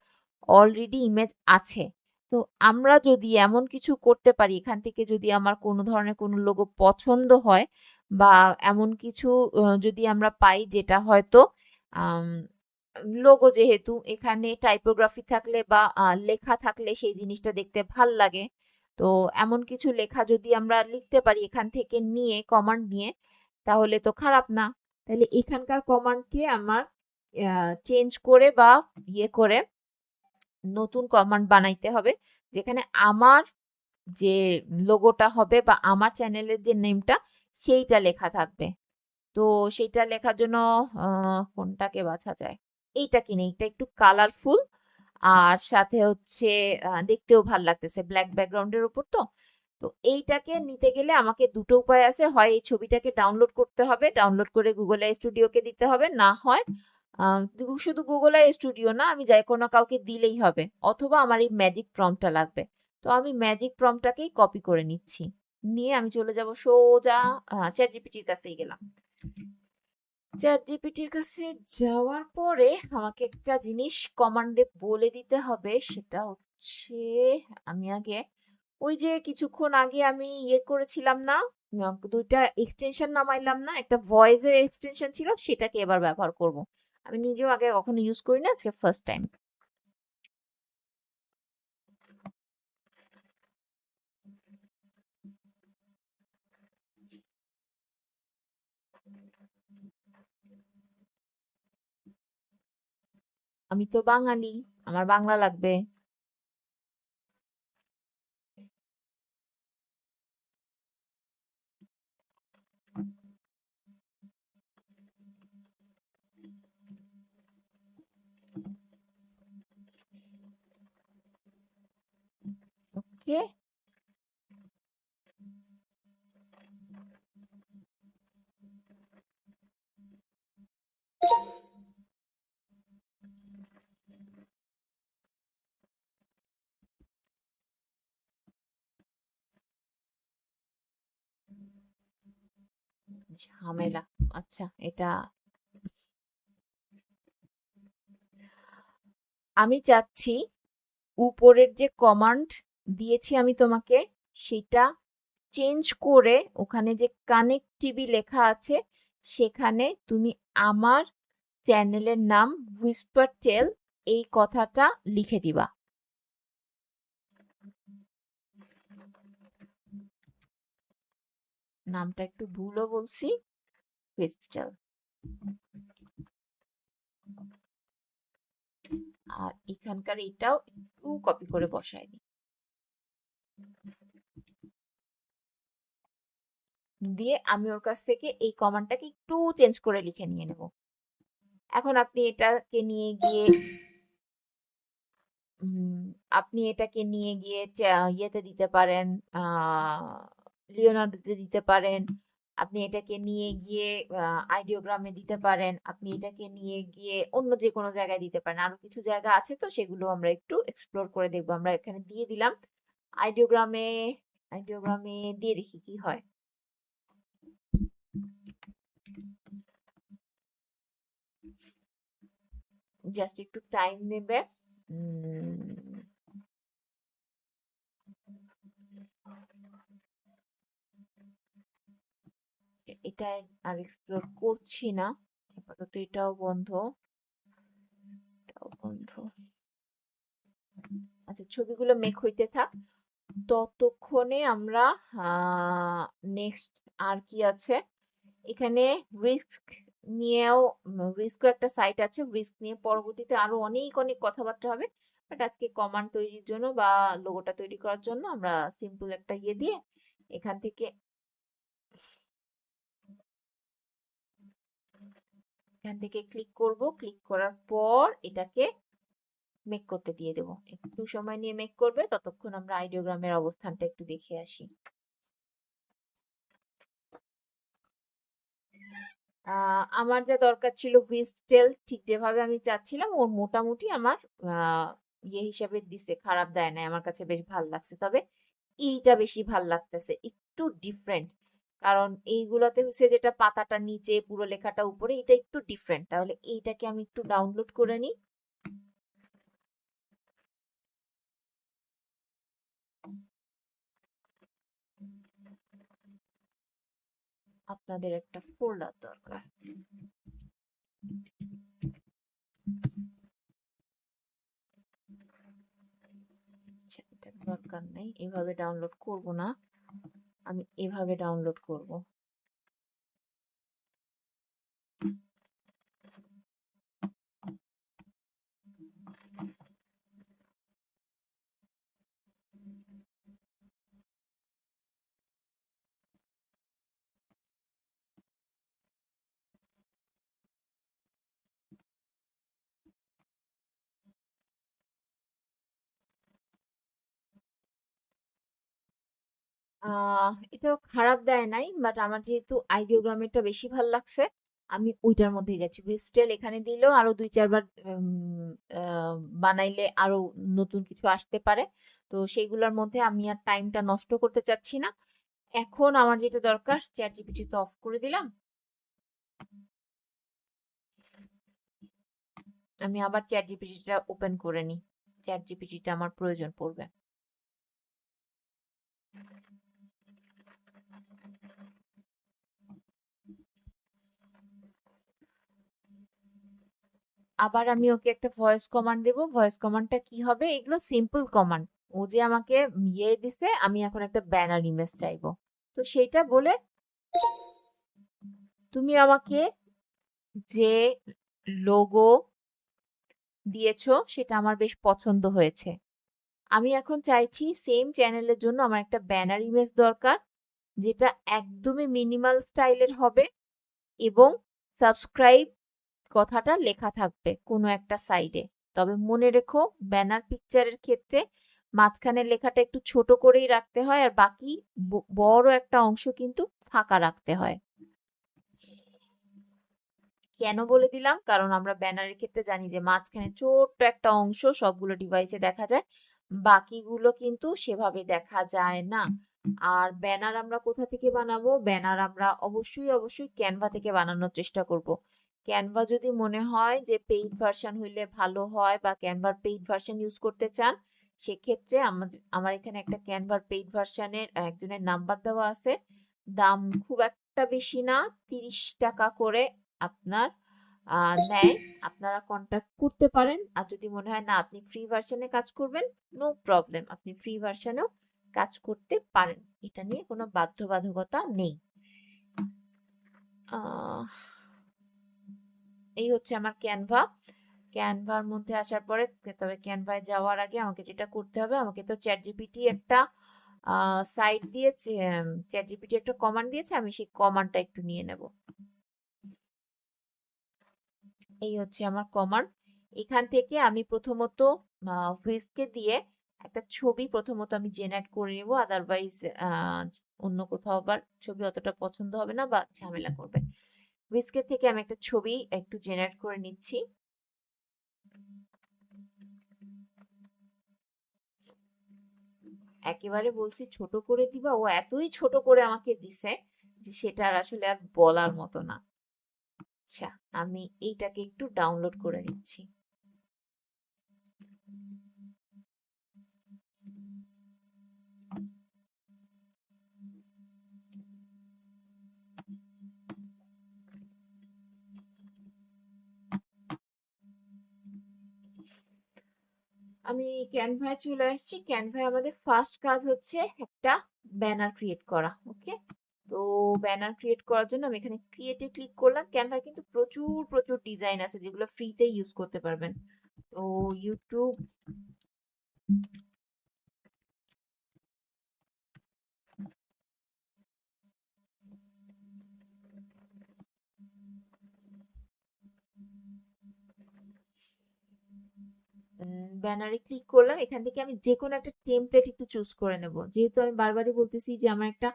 Speaker 1: অলরেডি ইমেজ আছে। তো আমরা যদি এমন কিছু করতে পারি, এখান থেকে যদি আমার কোনো ধরনের কোনো লোগো পছন্দ হয় বা এমন কিছু যদি আমরা পাই যেটা হয়তো লোগো, যেহেতু এখানে টাইপোগ্রাফি থাকলে বা লেখা থাকলে সেই জিনিসটা দেখতে ভাল লাগে, তো এমন কিছু লেখা যদি আমরা লিখতে পারি এখান থেকে নিয়ে কমান্ড নিয়ে, তাহলে তো খারাপ না। তাহলে এখানকার কমান্ডকে আমার চেঞ্জ করে বা ইয়ে করে নতুন কমান্ড বানাইতে হবে, যেখানে আমার যে লোগোটা হবে বা আমার চ্যানেলের যে নেমটা সেইটা লেখা থাকবে। তো সেইটা লেখার জন্য কোনটাকে বাছা যায়? এইটা কিনে, এইটা একটু কালারফুল আর সাথে হচ্ছে দেখতেও ভাল লাগতেছে ব্ল্যাক ব্যাকগ্রাউন্ডের উপর। তো তো এইটাকে নিতে গেলে আমাকে দুটো উপায় আছে, হয় এই ছবিটাকে ডাউনলোড করতে হবে, ডাউনলোড করে গুগল আই স্টুডিওকে দিতে হবে, না হয় শুধু গুগল আই স্টুডিও না, আমি যাই কোনো কাউকে দিলেই হবে, অথবা আমার এই ম্যাজিক প্রম্পটটা লাগবে। তো আমি ম্যাজিক প্রম্পটটাকেই কপি করে নিচ্ছি, নিয়ে আমি চলে যাব সোজা চ্যাট জিপিটির কাছেই গেলাম। চ্যাট জিপিটির কাছে যাওয়ার পরে আমাকে একটা জিনিস কমান্ডে বলে দিতে হবে, সেটা হচ্ছে আমি আগে ওই যে কিছুক্ষণ আগে আমি ইয়ে করেছিলাম না, দুইটা এক্সটেনশন নামাইলাম না, একটা ভয়েসের এক্সটেনশন ছিল, সেটাকে এবার ব্যবহার করব। আমি নিজেও আগে কখনো ইউজ করি না, আজকে ফার্স্ট টাইম। আমি তো বাঙালি, আমার বাংলা লাগবে। ওকে, ঝামেলা। আচ্ছা, এটা আমি চাচ্ছি উপরের যে কমান্ড দিয়েছি আমি তোমাকে, সেটা চেঞ্জ করে ওখানে যে কানেক্ট টিভি লেখা আছে সেখানে তুমি আমার চ্যানেলের নাম হুইসপার টেল এই কথাটা লিখে দিবা। নামটা একটু ভুলও বলছি, হুইসপার। আর এখানকার এটাও একটু কপি করে বসাই দিই, দিয়ে আমি ওর কাছ থেকে এই কমান্ডটাকে একটু চেঞ্জ করে লিখে নিয়ে নেব। এখন আপনি এটাকে নিয়ে গিয়ে ইয়েতে দিতে পারেন, লিওনার্দোতে দিতে পারেন, আপনি এটাকে নিয়ে গিয়ে আইডিওগ্রামে দিতে পারেন, আপনি এটাকে নিয়ে গিয়ে অন্য যে কোনো জায়গায় দিতে পারেন। আরো কিছু জায়গা আছে, তো সেগুলো আমরা একটু এক্সপ্লোর করে দেখবো। আমরা এখানে দিয়ে দিলাম আইডিওগ্রামে, আইডিওগ্রামে দিয়ে দেখি কি হয়। জাস্ট একটু টাইম নেবে। এটা আর এক্সপ্লোর করছি না আপাতত, এটাও বন্ধ, এটাও বন্ধ। আচ্ছা, ছবিগুলো মেক হইতে থাক, ততক্ষণে আমরা নেক্সট আর কি আছে এখানে উইস্ক নিয়েও উইস্কও একটা সাইট আছে উইস্ক নিয়ে পরবর্তীতে আরো অনেক অনেক কথাবার্তা হবে বাট আজকে কমান্ড তৈরির জন্য বা লোগোটা তৈরি করার জন্য আমরা সিম্পল একটা ইয়ে দিয়ে এখান থেকে ক্লিক করব ক্লিক করার পর এটাকে মেক করতে দিয়ে দেব একটু সময় নিয়ে মেক করবে ততক্ষণ আমরা আইডিওগ্রামের অবস্থানটা একটু দেখে আসি আমার যা দরকার ছিল হুইস্টেল ঠিক যেভাবে আমি চাচ্ছিলাম ওর মোটামুটি আমার ইয়ে হিসাবে দিছে খারাপ দেয় নাই আমার কাছে বেশ ভালো লাগছে তবে এইটা বেশি ভাল লাগতেছে একটু ডিফারেন্ট কারণ এইগুলোতে হচ্ছে যেটা পাতাটা নিচে পুরো লেখাটা উপরে এটা একটু ডিফারেন্ট তাহলে এইটাকে আমি একটু ডাউনলোড করে নিই আপনাদের একটা ফোল্ডার দরকার এটা দরকার নেই এভাবে ডাউনলোড করব না আমি এভাবে ডাউনলোড করব এটাও খারাপ দেয় নাই বাট আমার যেহেতু আইডিওগ্রামেরটা বেশি ভাল লাগছে আমি ওইটার মধ্যেই যাচ্ছি উইস্টেল এখানে দিলেও আরো 2-4 বার বানাইলে আরো নতুন কিছু আসতে পারে তো সেইগুলোর মধ্যে আমি আর টাইমটা নষ্ট করতে চাচ্ছি না এখন আমার যেটা দরকার চ্যাট জিপিটি তো অফ করে দিলাম আমি আবার চ্যাট জিপিটিটা ওপেন করে নিই চ্যাট জিপিটিটা আমার প্রয়োজন পড়বে আবার আমি ওকে একটা ভয়েস কমান্ড দেব ভয়েস কমান্ডটা কি হবে এগুলো সিম্পল কমান্ড ও যে আমাকে ইয়ে দিছে আমি এখন একটা ব্যানার ইমেজ চাইবো তো সেইটা বলে তুমি আমাকে যে লোগো দিয়েছো সেটা আমার বেশ পছন্দ হয়েছে আমি এখন চাইছি সেম চ্যানেলের জন্য আমার একটা ব্যানার ইমেজ দরকার যেটা একদমই মিনিমাল স্টাইলের হবে এবং সাবস্ক্রাইব কথাটা লেখা থাকবে কোনো একটা সাইডে তবে মনে রেখো ব্যানার পিকচারের ক্ষেত্রে মাঝখানের লেখাটা একটু ছোট করেই রাখতে হয় আর বাকি বড় একটা অংশ কিন্তু ফাঁকা রাখতে হয় কেন বলে দিলাম কারণ আমরা ব্যানারের ক্ষেত্রে জানি যে মাঝখানে ছোট্ট একটা অংশ সবগুলো ডিভাইসে দেখা যায় বাকিগুলো কিন্তু সেভাবে দেখা যায় না আর ব্যানার আমরা কোথা থেকে বানাবো ব্যানার আমরা অবশ্যই ক্যানভা থেকে বানানোর চেষ্টা করব ক্যানভা যদি মনে হয় যে পেইড ভার্সন হইলে ভালো হয় বা ক্যানভার পেইড ভার্সন ইউজ করতে চান সেক্ষেত্রে আমার এখানে একটা ক্যানভার পেইড ভার্সনের একজনের নাম্বার দেওয়া আছে দাম খুব একটা বেশি না 30 টাকা করে আপনার নেয় আপনারা কন্ট্যাক্ট করতে পারেন আর যদি মনে হয় না আপনি ফ্রি ভার্সনে কাজ করবেন নো প্রবলেম আপনি ফ্রি ভার্সনেও কাজ করতে পারেন এটা নিয়ে কোনো বাধ্যবাধকতা নেই এই হচ্ছে আমার ক্যানভার মধ্যে আসার পরে তবে ক্যানভায় যাওয়ার আগে আমাকে যেটা করতে হবে আমাকে তো চ্যাট জিপিটি একটা সাইট দিয়েছে চ্যাট জিপিটি একটা কমান্ড দিয়েছে আমি সেই কমান্ডটা একটু নিয়ে নেব এই হচ্ছে আমার কমান্ড এখান থেকে আমি প্রথমত হুইস্কে দিয়ে একটা ছবি প্রথমত আমি জেনারেট করে নিব আদারওয়াইজ অন্য কোথাও আবার ছবি অতটা পছন্দ হবে না বা ঝামেলা করবে হুইস্কের থেকে আমি একটা ছবি একটু জেনারেট করে নিচ্ছি একেবারে বলছি ছোট করে দিবা ও এতই ছোট করে আমাকে দিছে যে সেটা আর আসলে আর বলার মতো না আচ্ছা আমি এইটাকে একটু ডাউনলোড করে নিচ্ছি আমি ক্যানভায় চলে আসছি। ক্যানভায় আমাদের ফার্স্ট কাজ হচ্ছে একটা ব্যানার ক্রিয়েট করা। ওকে, তো ব্যানার ক্রিয়েট করার জন্য আমি এখানে ক্রিয়েটে ক্লিক করলাম। ক্যানভায় কিন্তু প্রচুর প্রচুর ডিজাইন আছে যেগুলো ফ্রিতে ইউজ করতে পারবেন। তো ইউটিউব ব্যানারে ক্লিক করলাম। এখান থেকে আমি যে কোনো একটা টেমপ্লেট একটু চুজ করে নেব, যেহেতু আমি বারবারই বলতেছি যে আমার একটা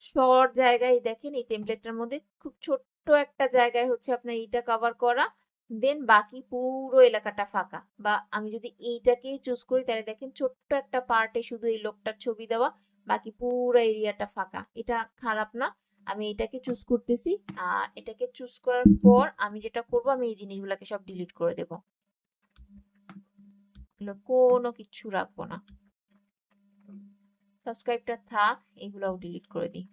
Speaker 1: শর্ট জায়গায়, দেখেন এই টেমপ্লেটটার মধ্যে খুব ছোট্ট একটা জায়গায় হচ্ছে আপনার এইটা কভার করা, দেন বাকি পুরো এলাকাটা ফাঁকা। বা আমি যদি এইটাকেই চুজ করি তাহলে দেখেন ছোট্ট একটা পার্টে শুধু এই লোকটার ছবি দেওয়া, বাকি পুরো এরিয়াটা ফাঁকা। এটা খারাপ না, আমি এটাকে চুজ করতেছি। আর এটাকে চুজ করার পর আমি যেটা করব, আমি এই জিনিসগুলোকে সব ডিলিট করে দেব, কোনো কিছু রাখবো না। সাবস্ক্রাইবটা থাক, এগুলাও ডিলিট করে দিই।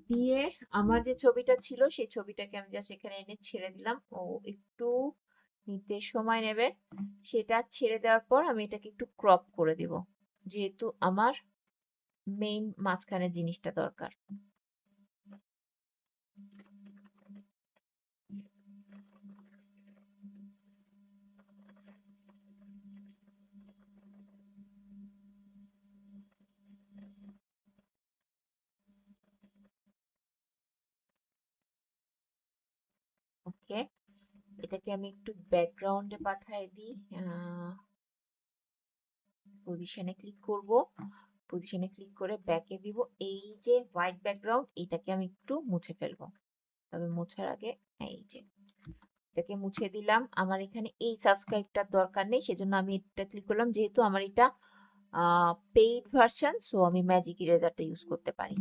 Speaker 1: দিয়ে আমার যে ছবিটা ছিল সেই ছবিটাকে আমি জাস্ট এখানে এনে ছেড়ে দিলাম। ও একটু নিতে সময় নেবে। সেটা ছেড়ে দেওয়ার পর আমি এটাকে একটু ক্রপ করে দিব, যেহেতু আমার মেইন মাঝখানে জিনিসটা দরকার। ওকে, এটাকে আমি একটু ব্যাকগ্রাউন্ডে পাঠিয়ে দিই। পজিশনে ক্লিক করব, পজিশনে ক্লিক করে ব্যাকে দিব। এই যে হোয়াইট ব্যাকগ্রাউন্ড, এটাকে আমি একটু মুছে ফেলবো। তবে মোছার আগে এই যে এটাকে মুছে দিলাম। আমার এখানে এই সাবস্ক্রাইবটার দরকার নেই, সেজন্য আমি এটা ক্লিক করলাম। যেহেতু আমার এটা পেইড ভার্সন, সো আমি ম্যাজিক ইরেজারটা ইউজ করতে পারি।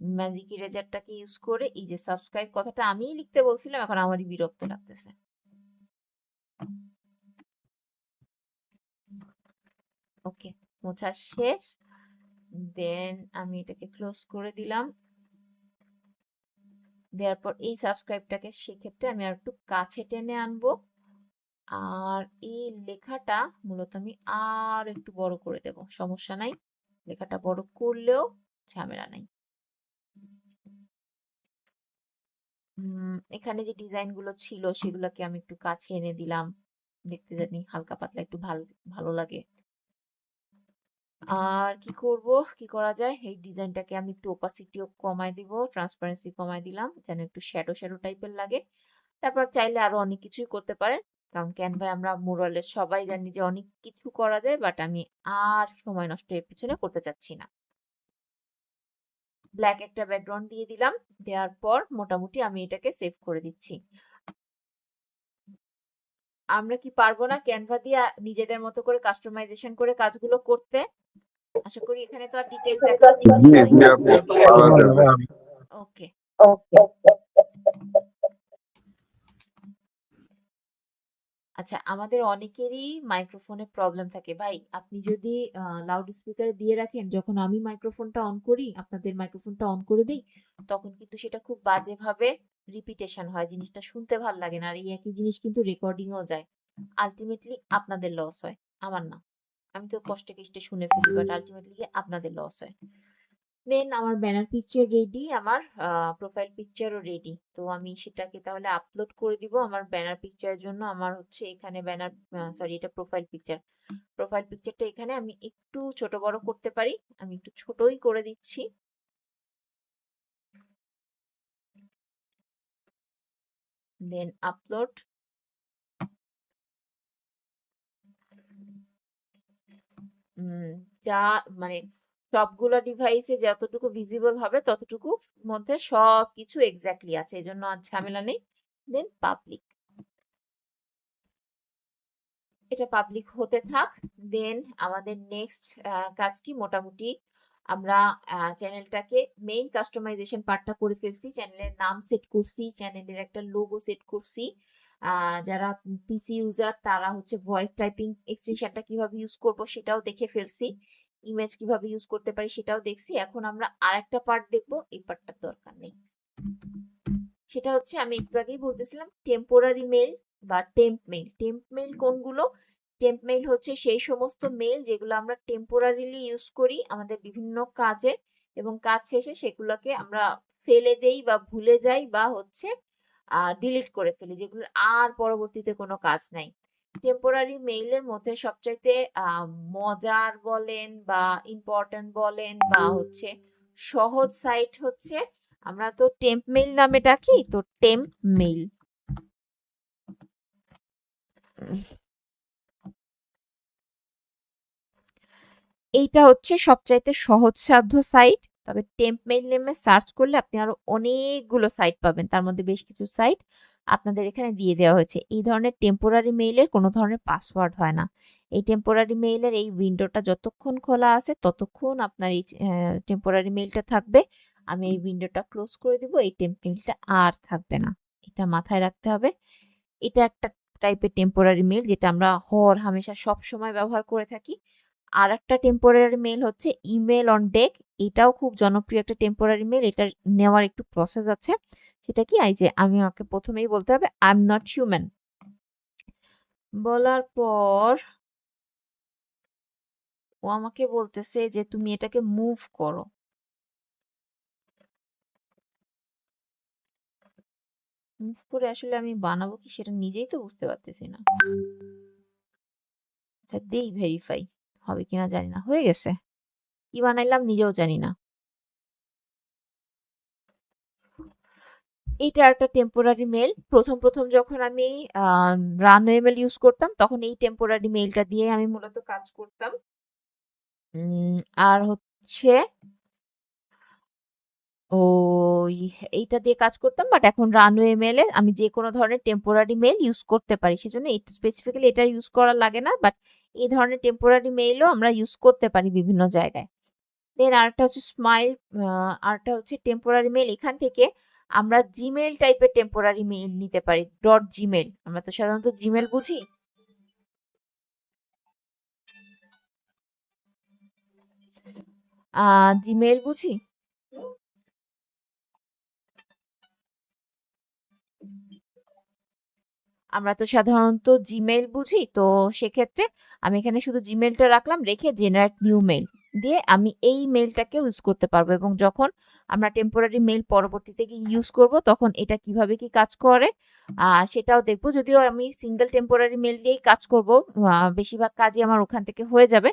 Speaker 1: ম্যাজিক ইরেজারটাকে ইউজ করে এই যে সাবস্ক্রাইব কথাটা আমিই লিখতে বলছিলাম, এখন আমারই বিরক্ত লাগতেছে। ওকে, মোছা শেষ। দেন আমি এটাকে ক্লোজ করে দিলাম। দেওয়ার পর এই সাবস্ক্রাইবটাকে সেক্ষেত্রে আমি আর একটু কাছে টেনে আনবো। আর এই লেখাটা মূলত আমি আর একটু বড় করে দেব, সমস্যা নাই, লেখাটা বড় করলেও ঝামেলা নাই। এখানে যে ডিজাইন গুলো ছিল সেগুলোকে আমি একটু কাছে এনে দিলাম, দেখতে জানি হালকা পাতলা একটু ভালো লাগে। আর কি করব, কি করা যায়, এই ডিজাইনটাকে আমি একটু ওপাসিটিও কমায় দিব, ট্রান্সপারেন্সি কমায় দিলাম যেন একটু শ্যাডো শ্যাডো টাইপের লাগে। তারপর চাইলে আরো অনেক কিছুই করতে পারেন, কারণ ক্যানভায় আমরা মোরালে সবাই জানি যে অনেক কিছু করা যায়, বাট আমি আর সময় নষ্ট এর পিছনে করতে চাচ্ছি না। ব্ল্যাক একটা ব্যাকগ্রাউন্ড দিয়ে দিলাম। দেওয়ার পর মোটামুটি আমি এটাকে সেভ করে দিচ্ছি। আমরা কি পারবো না ক্যানভা দিয়ে নিজেদের মতো করে কাস্টমাইজেশন করে কাজগুলো করতে? আশা করি এখানে তো আর ডিটেইলস দেখানোর কিছু
Speaker 2: জি
Speaker 1: নাই।
Speaker 2: জি আপু পারা যাবে।
Speaker 1: ওকে, আচ্ছা, আমাদের অনেকেরই মাইক্রোফোনে প্রবলেম থাকে। ভাই, আপনি যদি লাউড স্পিকারে দিয়ে রাখেন, যখন আমি মাইক্রোফোনটা অন করি, আপনাদের মাইক্রোফোনটা অন করে দিই, তখন কিন্তু সেটা খুব বাজেভাবে রিপিটেশন হয়, জিনিসটা শুনতে ভাল লাগে না। আর এই একই জিনিস কিন্তু রেকর্ডিংও যায়। আলটিমেটলি আপনাদের লস হয়, আমার না। আমি তো কষ্টে কষ্টে শুনে ফেলি, বাট আলটিমেটলি আপনাদের লস হয়। দেন আমার ব্যানার পিকচার রেডি, আমার প্রোফাইল পিকচারও রেডি। তো আমি সেটাকে তাহলে আপলোড করে দিব। আমার ব্যানার পিকচারের জন্য আমার হচ্ছে এখানে ব্যানার, সরি এটা প্রোফাইল পিকচার। প্রোফাইল পিকচারটা এখানে আমি একটু ছোট বড় করতে পারি, আমি একটু ছোটই করে দিচ্ছি। Then upload. যা মানে সবগুলো ডিভাইসে যতটুকু ভিজিবল হবে ততটুকু মধ্যে সবকিছু এক্স্যাক্টলি আছে, এজন্য আর ঝামেলা নেই। দেন পাবলিক, এটা পাবলিক হতে থাক। দেন আমাদের নেক্সট কাজ কি, মোটামুটি আমরা চ্যানেলটাকে মেইন কাস্টমাইজেশন পার্টটা করে ফেলছি, চ্যানেলের নাম সেট করছি, চ্যানেলের একটা লোগো সেট করছি। যারা পিসি ইউজার তারা হচ্ছে ভয়েস টাইপিং এক্সটেনশনটা কিভাবে ইউজ করব সেটাও দেখে ফেলছি, ইমেজ কিভাবে ইউজ করতে পারি সেটাও দেখছি। এখন আমরা আরেকটা পার্ট দেখব, এই পার্টটার দরকার নেই। সেটা হচ্ছে আমি একটু আগেই বলতেছিলাম টেম্পোরারি মেল বা টেম্প মেইল কোনগুলো? টেম্প মেইল হচ্ছে সেই সমস্ত মেইল যেগুলো আমরা টেম্পোরারিলি ইউজ করি আমাদের বিভিন্ন কাজে, এবং কাজ শেষে সেগুলোকে আমরা ফেলে দেই বা ভুলে যাই বা হচ্ছে ডিলিট করে ফেলি, যেগুলো আর পরবর্তীতে কোনো কাজ নাই। টেম্পোরারি মেইলের মধ্যে সবচাইতে মজার বলেন বা ইম্পর্ট্যান্ট বলেন বা হচ্ছে সহজ সাইট হচ্ছে, আমরা তো টেম্প মেইল নামে ডাকি, তো টেম্প মেইল। এইটা হচ্ছে সবচাইতে সহজসাধ্য সাইট। তবে টেম্প মেইল নেমে সার্চ করলে আপনি আরো অনেকগুলো সাইট পাবেন, তার মধ্যে বেশ কিছু সাইট আপনাদের এখানে দিয়ে দেওয়া হয়েছে। এই ধরনের টেম্পোরারি মেইলের কোনো ধরনের পাসওয়ার্ড হয় না। এই টেম্পোরারি মেইলের এই উইন্ডোটা যতক্ষণ খোলা আছে ততক্ষণ আপনার এই টেম্পোরারি মেইলটা থাকবে। আমি এই উইন্ডোটা ক্লোজ করে দিব, এই টেম্প মেইলটা আর থাকবে না। এটা মাথায় রাখতে হবে। এটা একটা টাইপের টেম্পোরারি মেইল যেটা আমরা হামেশা সব সময় ব্যবহার করে থাকি। আর একটা টেম্পোরারি মেইল হচ্ছে ইমেল অন ডেক। এটাও খুব জনপ্রিয় একটা টেম্পোরারি মেইল। এটা নেওয়ার একটু প্রসেস আছে। সেটা কি, এই যে আমি আমাকে প্রথমেই বলতে হবে আই এম নট হিউম্যান। বলার পর ও আমাকে বলতেছে যে তুমি এটাকে মুভ করো। মুভ করে আসলে আমি বানাবো কি সেটা নিজেই তো বুঝতে পারতেছি না। আচ্ছা দেই ভেরিফাই, হবে কিনা জানি না। হয়ে গেছে। কি বানাইলাম নিজেও জানি না। এইটা একটা টেম্পোরারি মেইল। প্রথম যখন আমি রানওয়েমেল ইউজ করতাম তখন এই টেম্পোরারি মেইলটা দিয়ে আমি মূলত কাজ করতাম। আর হচ্ছে ওই এইটা দিয়ে কাজ করতাম, বাট এখন রানওয়ে মেলে আমি যে কোনো ধরনের টেম্পোরারি মেইল ইউজ করতে পারি, সেজন্য এটা স্পেসিফিক্যালি এটা ইউজ করা লাগে না, বাট এই ধরনের টেম্পোরারি মেইলও আমরা ইউজ করতে পারি বিভিন্ন জায়গায়। দেন আরেকটা হচ্ছে স্মাইল, আরেকটা হচ্ছে টেম্পোরারি মেইল। এখান থেকে আমরা জিমেইল টাইপের টেম্পোরারি মেইল নিতে পারি। ডট জিমেইল, আমরা তো সাধারণত জিমেইল বুঝি। জিমেইল বুঝি। আমরা তো সাধারণত জিমেইল বুঝি, তো সেক্ষেত্রে আমি এখানে শুধু জিমেইলটা রাখলাম, রেখে জেনারেট নিউ মেইল দিয়ে আমি এই মেইলটাকেও ইউজ করতে পারবো, এবং যখন আমরা টেম্পোরারি মেইল পরবর্তীতে গিয়ে ইউজ করব তখন এটা কিভাবে কি কাজ করে সেটাও দেখবো। যদিও আমি সিঙ্গেল টেম্পোরারি মেইল দিয়েই কাজ করব, বেশিরভাগ কাজই আমার ওখান থেকে হয়ে যাবে।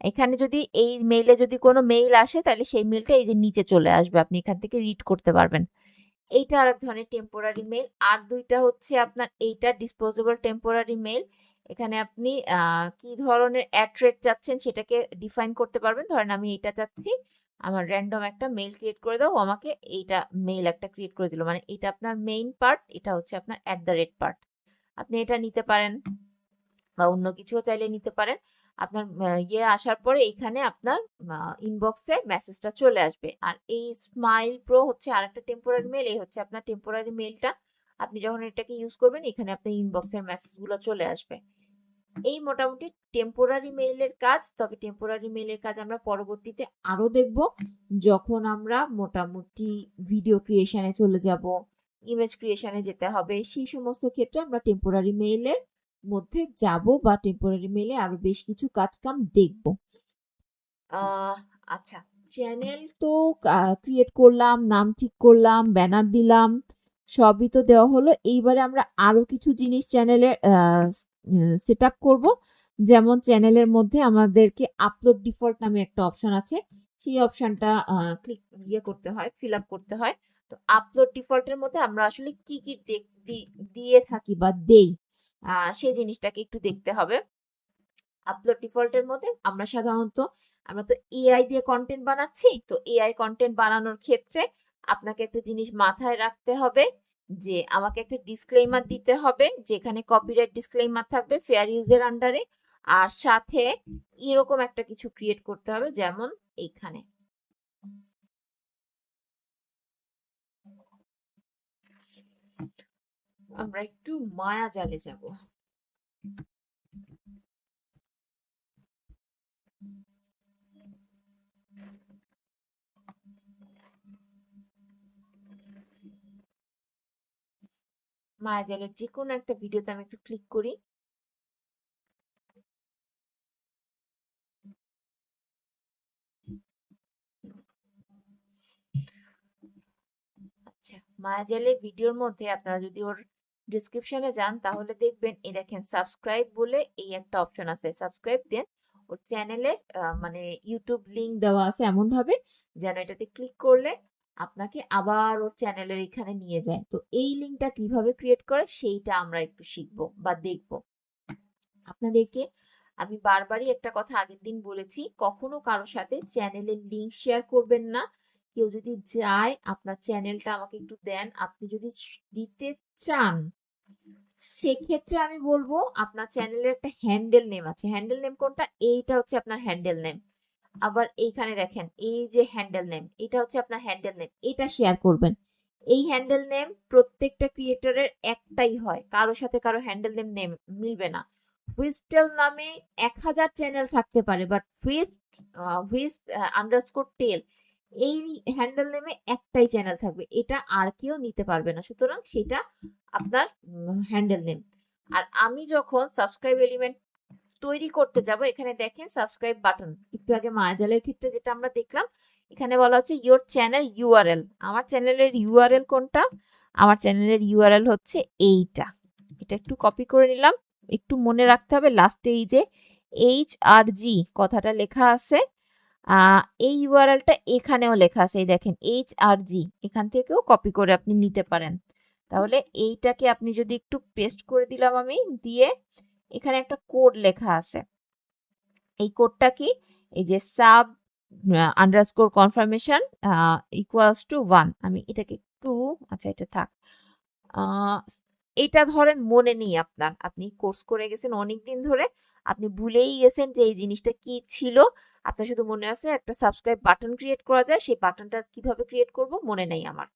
Speaker 1: এখানে যদি এই মেইলে যদি কোনো মেইল আসে তাহলে সেই মেইলটা এই যে নিচে চলে আসবে, আপনি এখান থেকে রিড করতে পারবেন। এইটা আরেক ধরনের টেম্পোরারি মেইল। আর দুইটা হচ্ছে আপনার এইটা ডিসপোজেবল টেম্পোরারি মেইল। এখানে আপনি কি ধরনের অ্যাড চাচ্ছেন সেটাকে ডিফাইন করতে পারবেন। ধরেন আমি এইটা চাচ্ছি, আমার র্যান্ডম একটা মেইল ক্রিয়েট করে দাও, ও আমাকে এইটা মেইল একটা ক্রিয়েট করে দিল। মানে এটা আপনার মেইন পার্ট, এটা হচ্ছে আপনার @পার্ট। আপনি এটা নিতে পারেন বা অন্য কিছুও চাইলে নিতে পারেন। আপনার ইয়ে আসার পরে এইখানে আপনার ইনবক্সে মেসেজটা চলে আসবে। আর এই স্মাইল প্রো হচ্ছে আরেকটা টেম্পোরারি মেইল। এই হচ্ছে আপনার টেম্পোরারি মেইলটা। আপনি যখন এটাকে ইউজ করবেন এখানে আপনার ইনবক্সের মেসেজগুলো চলে আসবে। এই মোটামুটি টেম্পোরারি মেইলের কাজ। তবে টেম্পোরারি মেইলের কাজ আমরা পরবর্তীতে আরো দেখব, যখন আমরা মোটামুটি ভিডিও ক্রিয়েশনে চলে যাব, ইমেজ ক্রিয়েশনে যেতে হবে, সেই সমস্ত ক্ষেত্রে আমরা টেম্পোরারি মেইলের মধ্যে যাব বা টেম্পোরারি মেইলে আরো বেশ কিছু কাজ কাম দেখব। আহ আচ্ছা, চ্যানেল তো ক্রিয়েট করলাম, নাম ঠিক করলাম, ব্যানার দিলাম, সবই তো দেওয়া হলো। এইবারে আমরা আরো কিছু জিনিস চ্যানেলের সেট আপ করবো। যেমন চ্যানেলের মধ্যে আমাদেরকে আপলোড ডিফল্ট নামে একটা অপশন আছে, সেই অপশনটা ক্লিক করতে হয়, ফিল আপ করতে হয়। তো আপলোড ডিফল্টের মধ্যে আমরা আসলে কি কি দিয়ে থাকি বা দেই, সেই জিনিসটাকে একটু দেখতে হবে। আপলোড ডিফল্টের মধ্যে আমরা সাধারণত, আমরা তো এআই দিয়ে কন্টেন্ট বানাচ্ছি, তো এআই কন্টেন্ট বানানোর ক্ষেত্রে আপনাকে একটা জিনিস মাথায় রাখতে হবে যে আমাকে একটা ডিসক্লেইমার দিতে হবে, যেখানে কপিরাইট ডিসক্লেইমার থাকবে ফেয়ার ইউজের আন্ডারে। আর সাথে এরকম একটা কিছু ক্রিয়েট করতে হবে, যেমন এইখানে আমরা একটু মায়া জালে যাব। মায়াজালের যে কোনো একটা ভিডিওতে আমি একটু ক্লিক করি। আচ্ছা, মায়াজালের ভিডিওর মধ্যে আপনারা যদি ওর ডিসক্রিপশনে যান তাহলে দেখবেন এই দেখেন সাবস্ক্রাইব বলে এই একটা অপশন আছে, সাবস্ক্রাইব দেন। ওর চ্যানেলের মানে ইউটিউব লিংক দেওয়া আছে এমন ভাবে যেন এটাতে ক্লিক করলে আপনাকে আবার ওর চ্যানেলের এখানে নিয়ে যায়। তো এই লিংকটা কিভাবে ক্রিয়েট করে সেইটা আমরা একটু শিখবো বা দেখবো। আপনাদেরকে আমি বারবারই একটা কথা আগের দিন বলেছি, কখনো কারোর সাথে চ্যানেলের লিংক শেয়ার করবেন না। কেউ যদি যায় আপনার চ্যানেলটা আমাকে একটু দেন, আপনি যদি দিতে চান সেক্ষেত্রে আমি বলবো আপনার চ্যানেলের একটা হ্যান্ডেল নেম আছে। হ্যান্ডেল নেম কোনটা? এইটা হচ্ছে আপনার হ্যান্ডেল নেম। আবার এইখানে দেখেন এই যে হ্যান্ডেল নেম, এটা হচ্ছে আপনার হ্যান্ডেল নেম, এটা শেয়ার করবেন। এই হ্যান্ডেল নেম প্রত্যেকটা ক্রিয়েটরের একটাই হয়, কারোর সাথে কারো হ্যান্ডেল নেম মিলবে না। হুইস্টেল নামে 1000 চ্যানেল থাকতে পারে, বাট আন্ডারস্কোর টেল এই হ্যান্ডেল নেমে একটাই চ্যানেল থাকবে, এটা আর কেউ নিতে পারবে না। সুতরাং সেটা আপনার হ্যান্ডেল নেম। আর আমি যখন সাবস্ক্রাইব এলিমেন্ট তৈরি করতে যাব, এখানে দেখেন সাবস্ক্রাইব বাটন, একটু আগে মায়াজালের ক্ষেত্রে যেটা আমরা দেখলাম, এখানে বলা হচ্ছে ইওর চ্যানেল ইউআরএল। আমার চ্যানেলের ইউআরএল কোনটা? আমার চ্যানেলের ইউআরএল হচ্ছে এইটা। এটা একটু কপি করে নিলাম, একটু মনে রাখতে হবে লাস্টে এই যে HRG কথাটা লেখা আছে, এই ইউআরএলটা এখানেও লেখা আছে, এই দেখেন HRG, এখান থেকেও কপি করে আপনি নিতে পারেন। তাহলে এইটাকে আপনি যদি একটু পেস্ট করে দিলাম আমি, দিয়ে এখানে একটা কোড লেখা আছে, এই কোডটা কি? এই যে sub underscore confirmation equals to 1। আমি এটাকে একটু, আচ্ছা এটা থাক, এটা ধরেন মনে নেই আপনার, আপনি কোর্স করে গেছেন অনেকদিন ধরে, আপনি ভুলেই গেছেন যে এই জিনিসটা কি ছিল, আপনার শুধু মনে আছে একটা সাবস্ক্রাইব বাটন ক্রিয়েট করা যায়, সেই বাটনটা কিভাবে ক্রিয়েট করব মনে নেই আমার।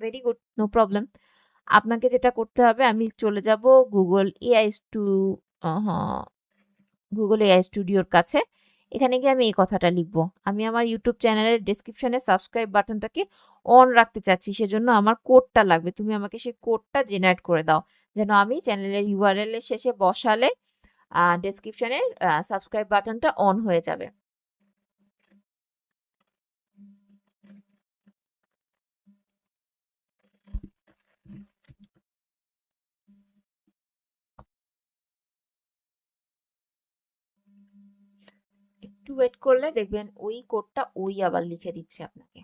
Speaker 1: Very good, no problem. আপনাকে যেটা করতে হবে, আমি চলে যাব গুগল এআই স্টুডিওর কাছে। এখানে গিয়ে আমি এই কথাটা লিখবো, আমি আমার ইউটিউব চ্যানেলের ডেসক্রিপশনে সাবস্ক্রাইব বাটনটাকে অন রাখতে চাচ্ছি, সেজন্য আমার কোডটা লাগবে, তুমি আমাকে সেই কোডটা জেনারেট করে দাও, যেন আমি চ্যানেলের ইউআরএল এর শেষে বসালে ডেসক্রিপশনের সাবস্ক্রাইব বাটনটা অন হয়ে যাবে। একটু ওয়েট করলে দেখবেন ওই কোডটা ওই আবার লিখে দিচ্ছে আপনাকে।